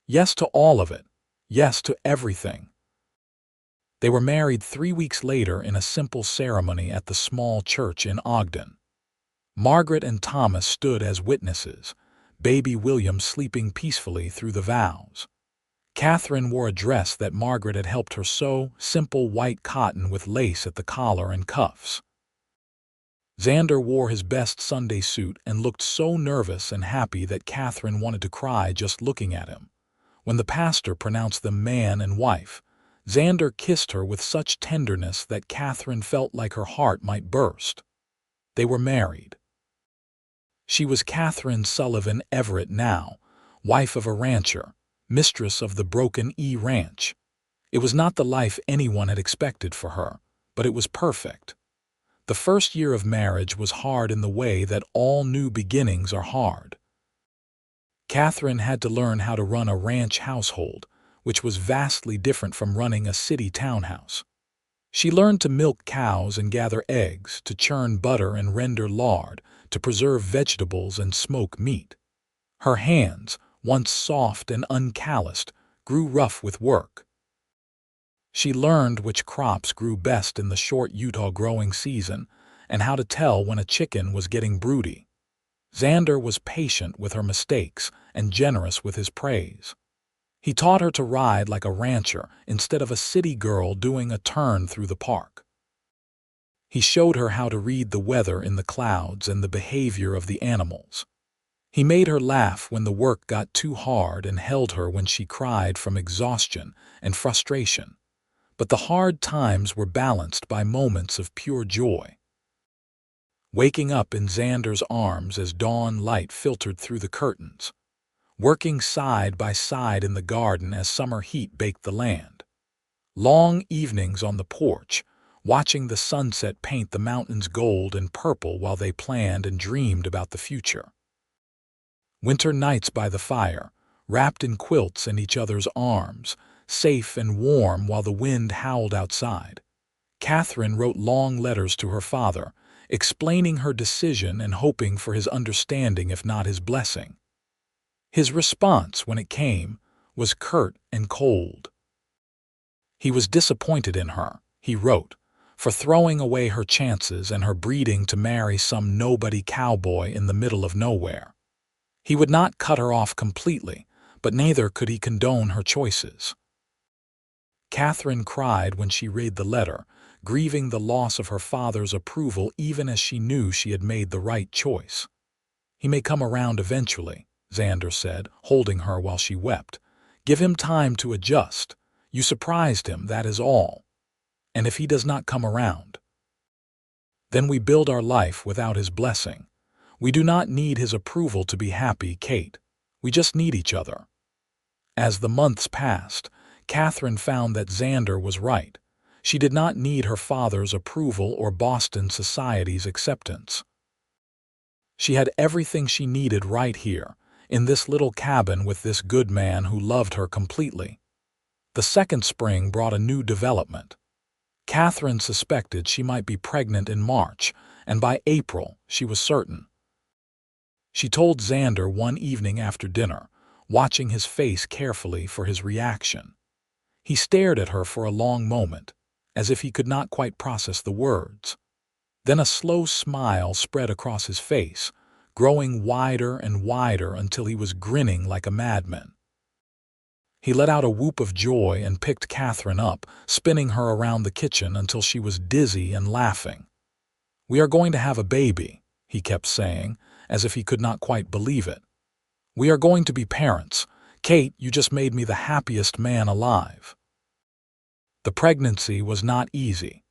"Yes to all of it. Yes to everything." They were married 3 weeks later in a simple ceremony at the small church in Ogden. Margaret and Thomas stood as witnesses, baby William sleeping peacefully through the vows. Katherine wore a dress that Margaret had helped her sew, simple white cotton with lace at the collar and cuffs. Xander wore his best Sunday suit and looked so nervous and happy that Katherine wanted to cry just looking at him. When the pastor pronounced them man and wife, Xander kissed her with such tenderness that Katherine felt like her heart might burst. They were married. She was Katherine Sullivan Everett now, wife of a rancher, mistress of the Broken E Ranch. It was not the life anyone had expected for her, but it was perfect. The first year of marriage was hard in the way that all new beginnings are hard. Katherine had to learn how to run a ranch household, which was vastly different from running a city townhouse. She learned to milk cows and gather eggs, to churn butter and render lard, to preserve vegetables and smoke meat. Her hands, once soft and uncalloused, grew rough with work. She learned which crops grew best in the short Utah growing season and how to tell when a chicken was getting broody. Xander was patient with her mistakes and generous with his praise. He taught her to ride like a rancher instead of a city girl doing a turn through the park. He showed her how to read the weather in the clouds and the behavior of the animals. He made her laugh when the work got too hard and held her when she cried from exhaustion and frustration. But the hard times were balanced by moments of pure joy. Waking up in Xander's arms as dawn light filtered through the curtains. Working side by side in the garden as summer heat baked the land. Long evenings on the porch, watching the sunset paint the mountains gold and purple while they planned and dreamed about the future. Winter nights by the fire, wrapped in quilts in each other's arms, safe and warm while the wind howled outside. Katherine wrote long letters to her father, explaining her decision and hoping for his understanding if not his blessing. His response, when it came, was curt and cold. He was disappointed in her, he wrote, for throwing away her chances and her breeding to marry some nobody cowboy in the middle of nowhere. He would not cut her off completely, but neither could he condone her choices. Katherine cried when she read the letter, grieving the loss of her father's approval even as she knew she had made the right choice. "He may come around eventually," Xander said, holding her while she wept. "Give him time to adjust. You surprised him, that is all. And if he does not come around, then we build our life without his blessing. We do not need his approval to be happy, Kate. We just need each other." As the months passed, Katherine found that Xander was right. She did not need her father's approval or Boston society's acceptance. She had everything she needed right here, in this little cabin with this good man who loved her completely. The second spring brought a new development. Katherine suspected she might be pregnant in March, and by April she was certain. She told Xander one evening after dinner, watching his face carefully for his reaction. He stared at her for a long moment, as if he could not quite process the words. Then a slow smile spread across his face, growing wider and wider until he was grinning like a madman. He let out a whoop of joy and picked Katherine up, spinning her around the kitchen until she was dizzy and laughing. "We are going to have a baby," he kept saying, as if he could not quite believe it. "We are going to be parents. Kate, you just made me the happiest man alive." The pregnancy was not easy.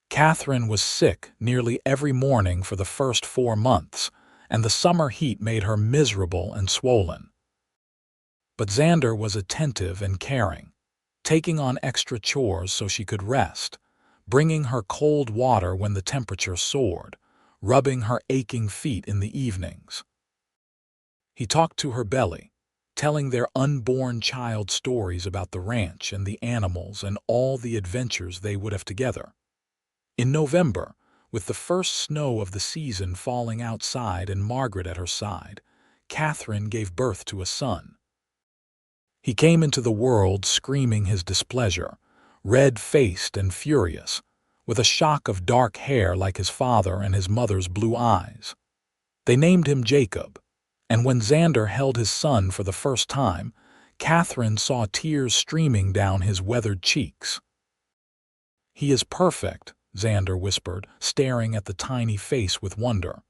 Katherine was sick nearly every morning for the first 4 months, and the summer heat made her miserable and swollen. But Xander was attentive and caring, taking on extra chores so she could rest, bringing her cold water when the temperature soared, rubbing her aching feet in the evenings. He talked to her belly, telling their unborn child stories about the ranch and the animals and all the adventures they would have together. In November, with the first snow of the season falling outside and Margaret at her side, Katherine gave birth to a son. He came into the world screaming his displeasure, red-faced and furious, with a shock of dark hair like his father and his mother's blue eyes. They named him Jacob, and when Xander held his son for the first time, Katherine saw tears streaming down his weathered cheeks. "He is perfect," Xander whispered, staring at the tiny face with wonder.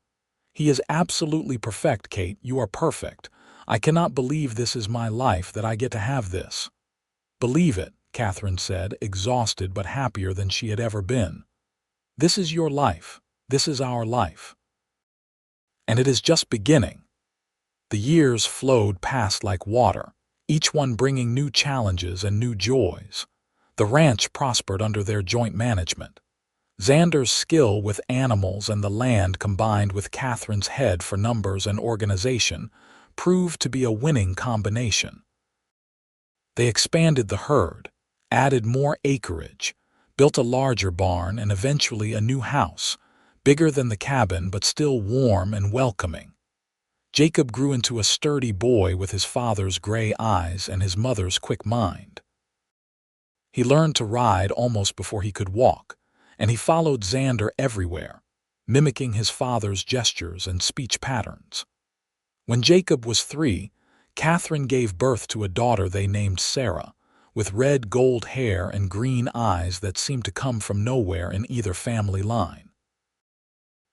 "He is absolutely perfect, Kate. You are perfect. I cannot believe this is my life, that I get to have this." "Believe it," Katherine said, exhausted but happier than she had ever been. "This is your life. This is our life. And it is just beginning." The years flowed past like water, each one bringing new challenges and new joys. The ranch prospered under their joint management. Xander's skill with animals and the land combined with Katherine's head for numbers and organization proved to be a winning combination. They expanded the herd, added more acreage, built a larger barn and eventually a new house, bigger than the cabin but still warm and welcoming. Jacob grew into a sturdy boy with his father's gray eyes and his mother's quick mind. He learned to ride almost before he could walk, and he followed Xander everywhere, mimicking his father's gestures and speech patterns. When Jacob was 3, Katherine gave birth to a daughter they named Sarah, with red gold hair and green eyes that seemed to come from nowhere in either family line.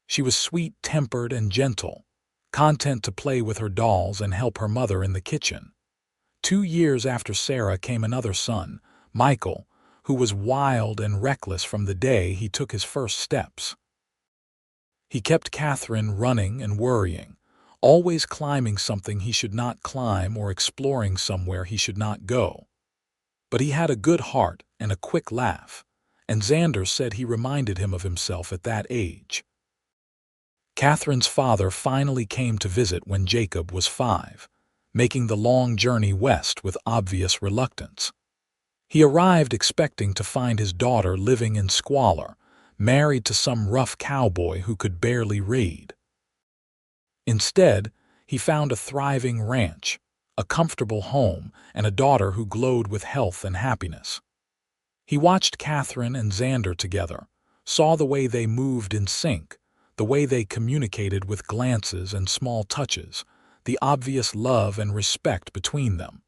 She was sweet-tempered and gentle, content to play with her dolls and help her mother in the kitchen. 2 years after Sarah came another son, Michael, who was wild and reckless from the day he took his first steps. He kept Katherine running and worrying, always climbing something he should not climb or exploring somewhere he should not go. But he had a good heart and a quick laugh, and Xander said he reminded him of himself at that age. Katherine's father finally came to visit when Jacob was 5, making the long journey west with obvious reluctance. He arrived expecting to find his daughter living in squalor, married to some rough cowboy who could barely read. Instead, he found a thriving ranch, a comfortable home, and a daughter who glowed with health and happiness. He watched Katherine and Xander together, saw the way they moved in sync, the way they communicated with glances and small touches, the obvious love and respect between them.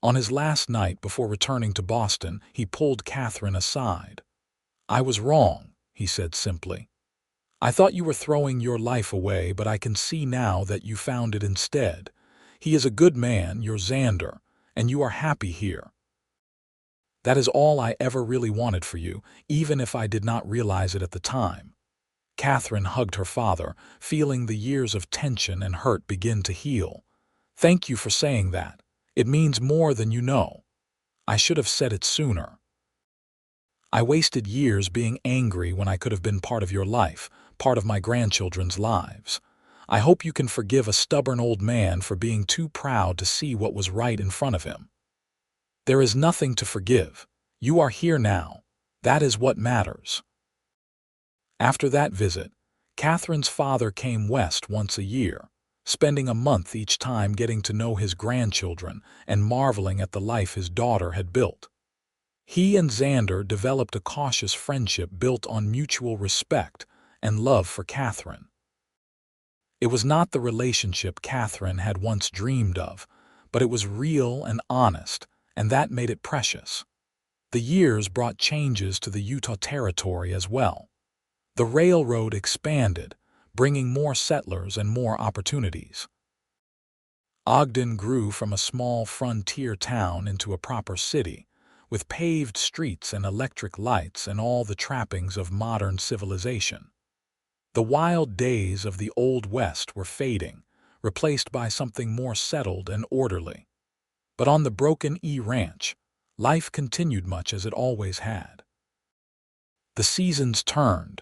On his last night before returning to Boston, he pulled Katherine aside. "I was wrong," he said simply. "I thought you were throwing your life away, but I can see now that you found it instead. He is a good man, your Xander, and you are happy here. That is all I ever really wanted for you, even if I did not realize it at the time." Katherine hugged her father, feeling the years of tension and hurt begin to heal. "Thank you for saying that. It means more than you know." I should have said it sooner. I wasted years being angry when I could have been part of your life, part of my grandchildren's lives. I hope you can forgive a stubborn old man for being too proud to see what was right in front of him. There is nothing to forgive. You are here now. That is what matters. After that visit, Catherine's father came west once a year, spending a month each time getting to know his grandchildren and marveling at the life his daughter had built. He and Xander developed a cautious friendship built on mutual respect and love for Katherine. It was not the relationship Katherine had once dreamed of, but it was real and honest, and that made it precious. The years brought changes to the Utah Territory as well. The railroad expanded, bringing more settlers and more opportunities. Ogden grew from a small frontier town into a proper city, with paved streets and electric lights and all the trappings of modern civilization. The wild days of the Old West were fading, replaced by something more settled and orderly. But on the Broken E Ranch, life continued much as it always had. The seasons turned,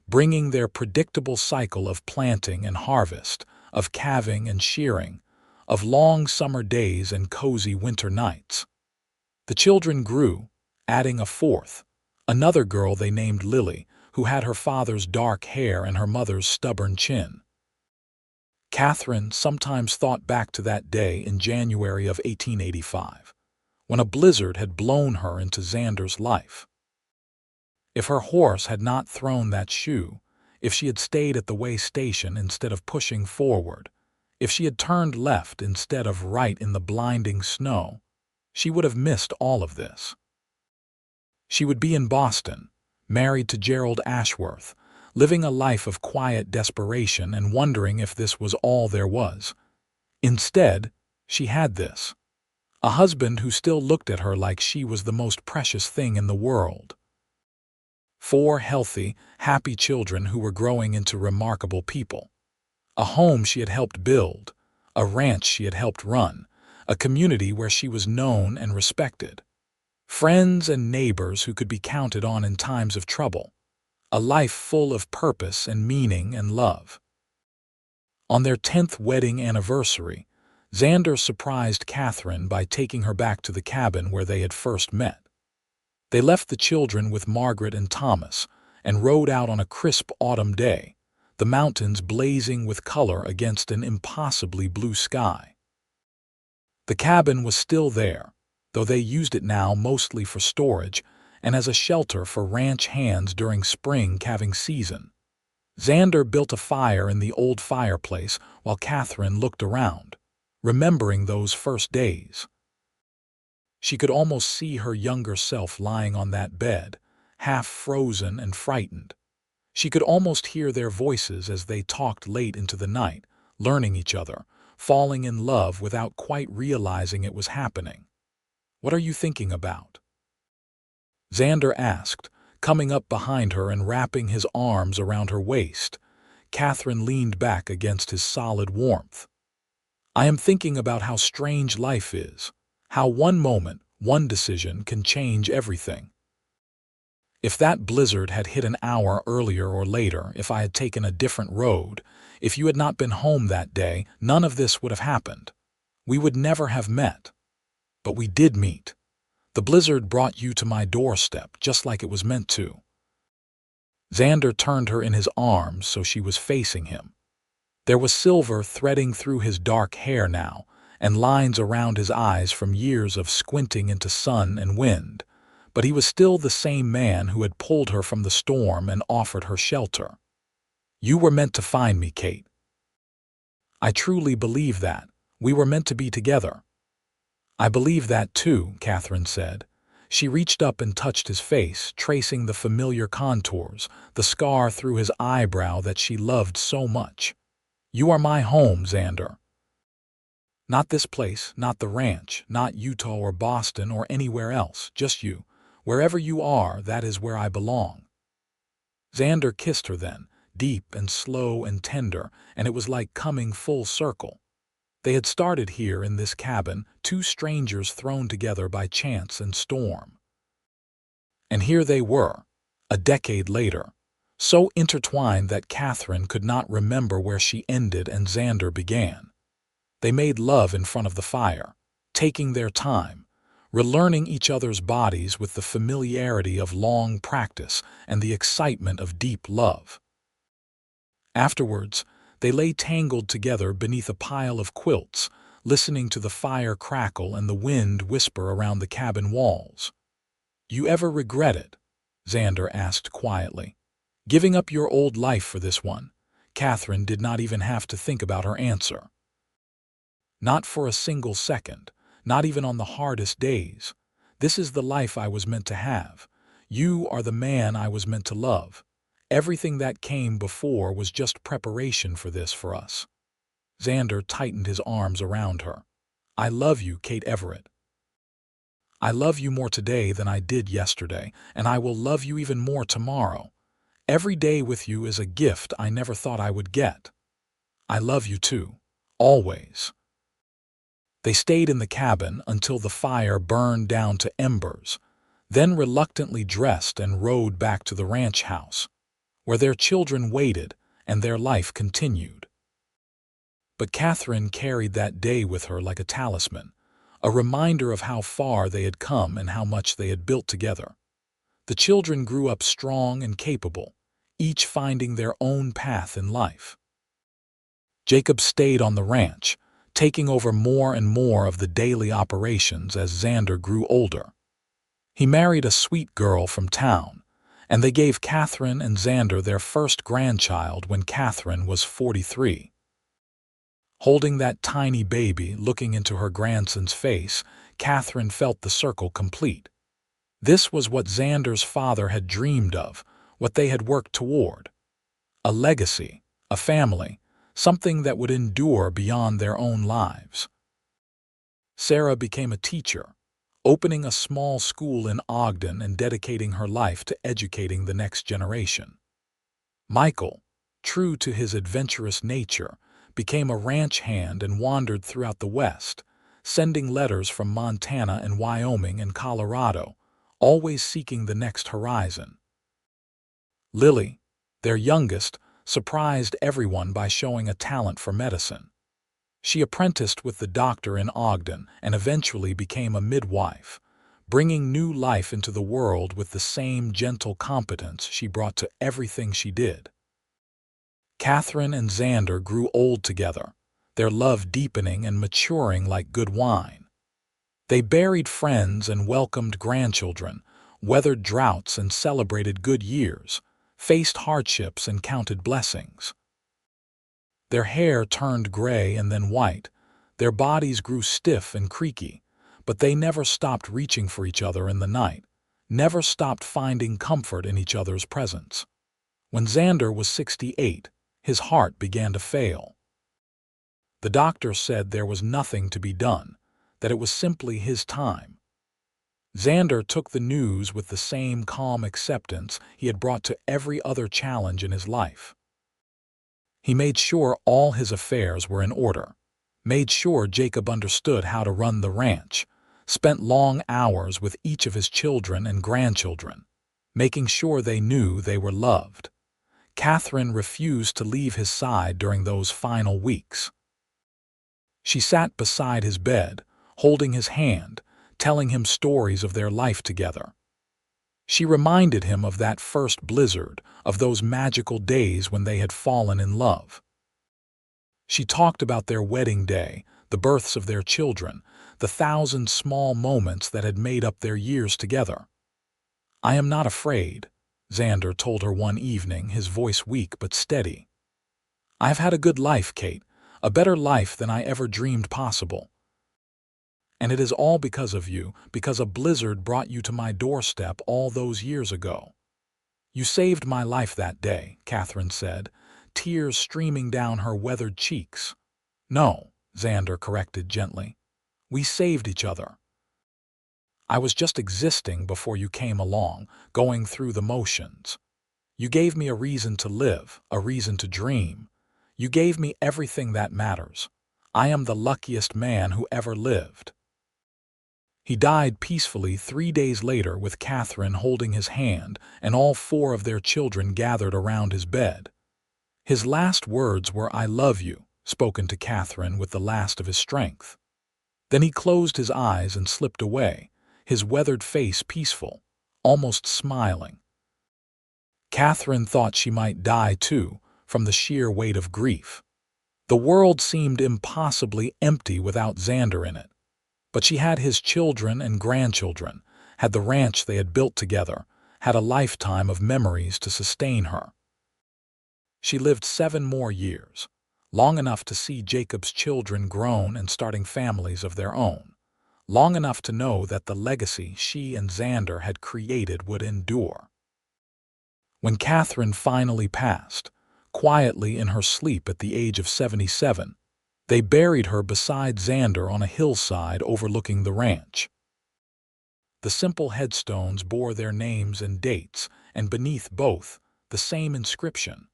bringing their predictable cycle of planting and harvest, of calving and shearing, of long summer days and cozy winter nights. The children grew, adding a fourth, another girl they named Lily, who had her father's dark hair and her mother's stubborn chin. Katherine sometimes thought back to that day in January of 1885, when a blizzard had blown her into Xander's life. If her horse had not thrown that shoe, if she had stayed at the way station instead of pushing forward, if she had turned left instead of right in the blinding snow, she would have missed all of this. She would be in Boston, married to Gerald Ashworth, living a life of quiet desperation and wondering if this was all there was. Instead, she had this: a husband who still looked at her like she was the most precious thing in the world. 4 healthy, happy children who were growing into remarkable people. A home she had helped build, a ranch she had helped run, a community where she was known and respected. Friends and neighbors who could be counted on in times of trouble. A life full of purpose and meaning and love. On their 10th wedding anniversary, Xander surprised Katherine by taking her back to the cabin where they had first met. They left the children with Margaret and Thomas and rode out on a crisp autumn day, the mountains blazing with color against an impossibly blue sky. The cabin was still there, though they used it now mostly for storage and as a shelter for ranch hands during spring calving season. Xander built a fire in the old fireplace while Katherine looked around, remembering those first days. She could almost see her younger self lying on that bed, half frozen and frightened. She could almost hear their voices as they talked late into the night, learning each other, falling in love without quite realizing it was happening. "What are you thinking about?" Xander asked, coming up behind her and wrapping his arms around her waist. Katherine leaned back against his solid warmth. "I am thinking about how strange life is, how one moment, one decision can change everything. If that blizzard had hit an hour earlier or later, if I had taken a different road, if you had not been home that day, none of this would have happened. We would never have met. But we did meet. The blizzard brought you to my doorstep, just like it was meant to." Xander turned her in his arms so she was facing him. There was silver threading through his dark hair now, and lines around his eyes from years of squinting into sun and wind, but he was still the same man who had pulled her from the storm and offered her shelter. "You were meant to find me, Kate. I truly believe that. We were meant to be together." "I believe that too," Katherine said. She reached up and touched his face, tracing the familiar contours, the scar through his eyebrow that she loved so much. "You are my home, Xander. Not this place, not the ranch, not Utah or Boston or anywhere else, just you. Wherever you are, that is where I belong." Xander kissed her then, deep and slow and tender, and it was like coming full circle. They had started here in this cabin, two strangers thrown together by chance and storm. And here they were, a decade later, so intertwined that Katherine could not remember where she ended and Xander began. They made love in front of the fire, taking their time, relearning each other's bodies with the familiarity of long practice and the excitement of deep love. Afterwards, they lay tangled together beneath a pile of quilts, listening to the fire crackle and the wind whisper around the cabin walls. "You ever regret it?" Xander asked quietly. "Giving up your old life for this one?" Katherine did not even have to think about her answer. "Not for a single second, not even on the hardest days. This is the life I was meant to have. You are the man I was meant to love. Everything that came before was just preparation for this for us." Xander tightened his arms around her. "I love you, Kate Everett. I love you more today than I did yesterday, and I will love you even more tomorrow. Every day with you is a gift I never thought I would get. I love you too, always." They stayed in the cabin until the fire burned down to embers, then reluctantly dressed and rode back to the ranch house, where their children waited and their life continued. But Katherine carried that day with her like a talisman, a reminder of how far they had come and how much they had built together. The children grew up strong and capable, each finding their own path in life. Jacob stayed on the ranch, taking over more and more of the daily operations as Xander grew older. He married a sweet girl from town, and they gave Katherine and Xander their first grandchild when Katherine was 43. Holding that tiny baby, looking into her grandson's face, Katherine felt the circle complete. This was what Xander's father had dreamed of, what they had worked toward. A legacy, a family, something that would endure beyond their own lives. Sarah became a teacher, opening a small school in Ogden and dedicating her life to educating the next generation. Michael, true to his adventurous nature, became a ranch hand and wandered throughout the West, sending letters from Montana and Wyoming and Colorado, always seeking the next horizon. Lily, their youngest, surprised everyone by showing a talent for medicine. She apprenticed with the doctor in Ogden and eventually became a midwife, bringing new life into the world with the same gentle competence she brought to everything she did. Katherine and Xander grew old together, their love deepening and maturing like good wine. They buried friends and welcomed grandchildren, weathered droughts and celebrated good years, faced hardships and counted blessings. Their hair turned gray and then white, their bodies grew stiff and creaky, but they never stopped reaching for each other in the night, never stopped finding comfort in each other's presence. When Xander was 68, his heart began to fail. The doctor said there was nothing to be done, that it was simply his time. Xander took the news with the same calm acceptance he had brought to every other challenge in his life. He made sure all his affairs were in order, made sure Jacob understood how to run the ranch, spent long hours with each of his children and grandchildren, making sure they knew they were loved. Katherine refused to leave his side during those final weeks. She sat beside his bed, holding his hand, telling him stories of their life together. She reminded him of that first blizzard, of those magical days when they had fallen in love. She talked about their wedding day, the births of their children, the 1,000 small moments that had made up their years together. "I am not afraid," Xander told her one evening, his voice weak but steady. "I have had a good life, Kate, a better life than I ever dreamed possible. And it is all because of you, because a blizzard brought you to my doorstep all those years ago." "You saved my life that day," Katherine said, tears streaming down her weathered cheeks. "No," Xander corrected gently. "We saved each other. I was just existing before you came along, going through the motions. You gave me a reason to live, a reason to dream. You gave me everything that matters. I am the luckiest man who ever lived." He died peacefully 3 days later with Katherine holding his hand and all 4 of their children gathered around his bed. His last words were, "I love you," spoken to Katherine with the last of his strength. Then he closed his eyes and slipped away, his weathered face peaceful, almost smiling. Katherine thought she might die too, from the sheer weight of grief. The world seemed impossibly empty without Xander in it. But she had his children and grandchildren, had the ranch they had built together, had a lifetime of memories to sustain her. She lived 7 more years, long enough to see Jacob's children grown and starting families of their own, long enough to know that the legacy she and Xander had created would endure. When Katherine finally passed, quietly in her sleep at the age of 77, they buried her beside Xander on a hillside overlooking the ranch. The simple headstones bore their names and dates, and beneath both, the same inscription: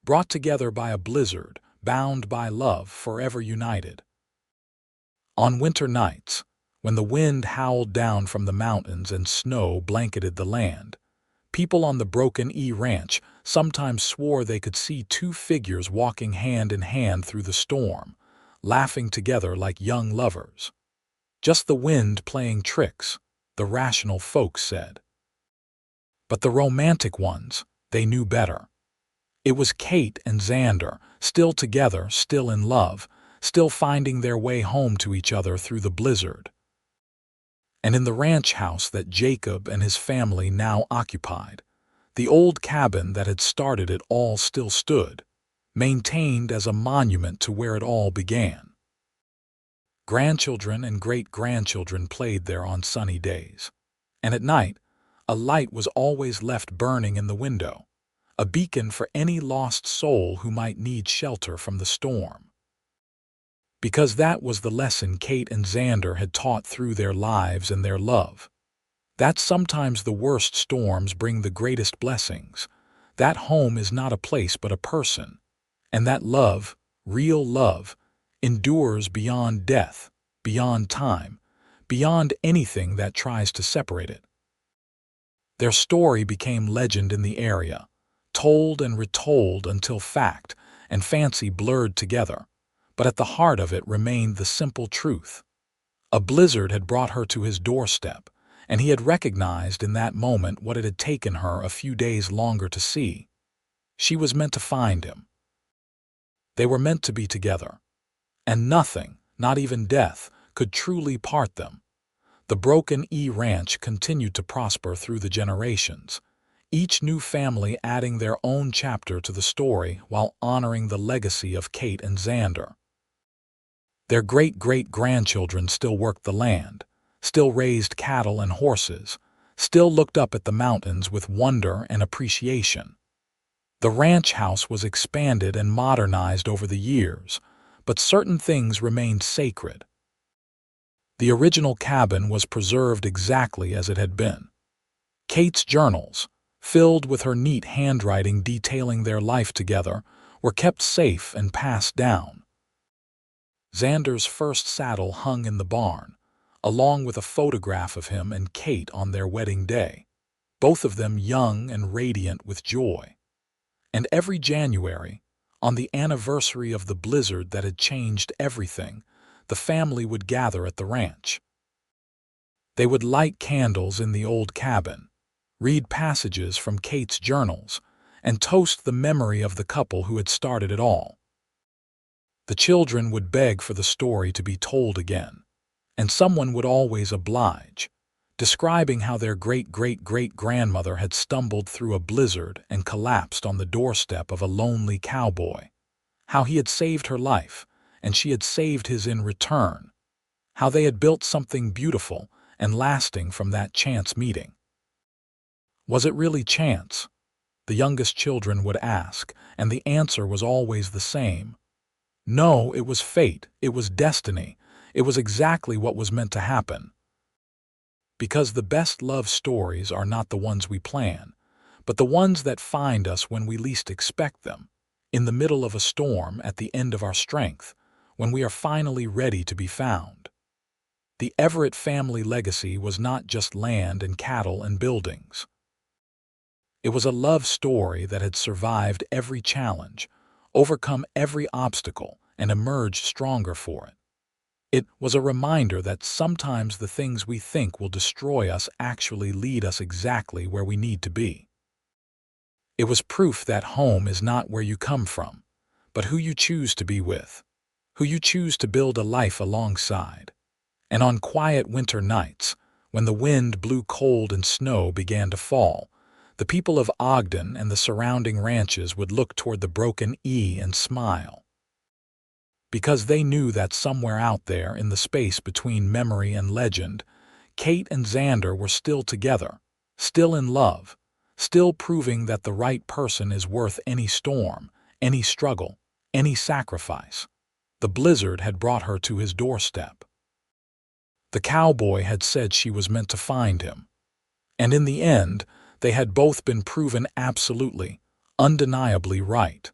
"Brought together by a blizzard, bound by love, forever united." On winter nights, when the wind howled down from the mountains and snow blanketed the land, people on the Broken E Ranch sometimes swore they could see 2 figures walking hand in hand through the storm, laughing together like young lovers. Just the wind playing tricks, the rational folks said. But the romantic ones, they knew better. It was Kate and Xander, still together, still in love, still finding their way home to each other through the blizzard. And in the ranch house that Jacob and his family now occupied, the old cabin that had started it all still stood, maintained as a monument to where it all began. Grandchildren and great-grandchildren played there on sunny days, and at night, a light was always left burning in the window, a beacon for any lost soul who might need shelter from the storm. Because that was the lesson Kate and Xander had taught through their lives and their love. That sometimes the worst storms bring the greatest blessings. That home is not a place but a person. And that love, real love, endures beyond death, beyond time, beyond anything that tries to separate it. Their story became legend in the area, told and retold until fact and fancy blurred together. But at the heart of it remained the simple truth. A blizzard had brought her to his doorstep, and he had recognized in that moment what it had taken her a few days longer to see. She was meant to find him. They were meant to be together, and nothing, not even death, could truly part them. The Broken E Ranch continued to prosper through the generations, each new family adding their own chapter to the story while honoring the legacy of Kate and Xander. Their great-great-grandchildren still worked the land, still raised cattle and horses, still looked up at the mountains with wonder and appreciation. The ranch house was expanded and modernized over the years, but certain things remained sacred. The original cabin was preserved exactly as it had been. Kate's journals, filled with her neat handwriting detailing their life together, were kept safe and passed down. Xander's first saddle hung in the barn, along with a photograph of him and Kate on their wedding day, both of them young and radiant with joy. And every January, on the anniversary of the blizzard that had changed everything, the family would gather at the ranch. They would light candles in the old cabin, read passages from Kate's journals, and toast the memory of the couple who had started it all. The children would beg for the story to be told again, and someone would always oblige, describing how their great-great-great-grandmother had stumbled through a blizzard and collapsed on the doorstep of a lonely cowboy, how he had saved her life, and she had saved his in return, how they had built something beautiful and lasting from that chance meeting. Was it really chance? The youngest children would ask, and the answer was always the same. No, it was fate, it was destiny, it was exactly what was meant to happen. Because the best love stories are not the ones we plan, but the ones that find us when we least expect them, in the middle of a storm at the end of our strength, when we are finally ready to be found. The Everett family legacy was not just land and cattle and buildings. It was a love story that had survived every challenge, overcome every obstacle, and emerged stronger for it. It was a reminder that sometimes the things we think will destroy us actually lead us exactly where we need to be. It was proof that home is not where you come from, but who you choose to be with, who you choose to build a life alongside. And on quiet winter nights, when the wind blew cold and snow began to fall, the people of Ogden and the surrounding ranches would look toward the broken E and smile. Because they knew that somewhere out there in the space between memory and legend, Kate and Xander were still together, still in love, still proving that the right person is worth any storm, any struggle, any sacrifice. The blizzard had brought her to his doorstep. The cowboy had said she was meant to find him. And in the end, they had both been proven absolutely, undeniably right.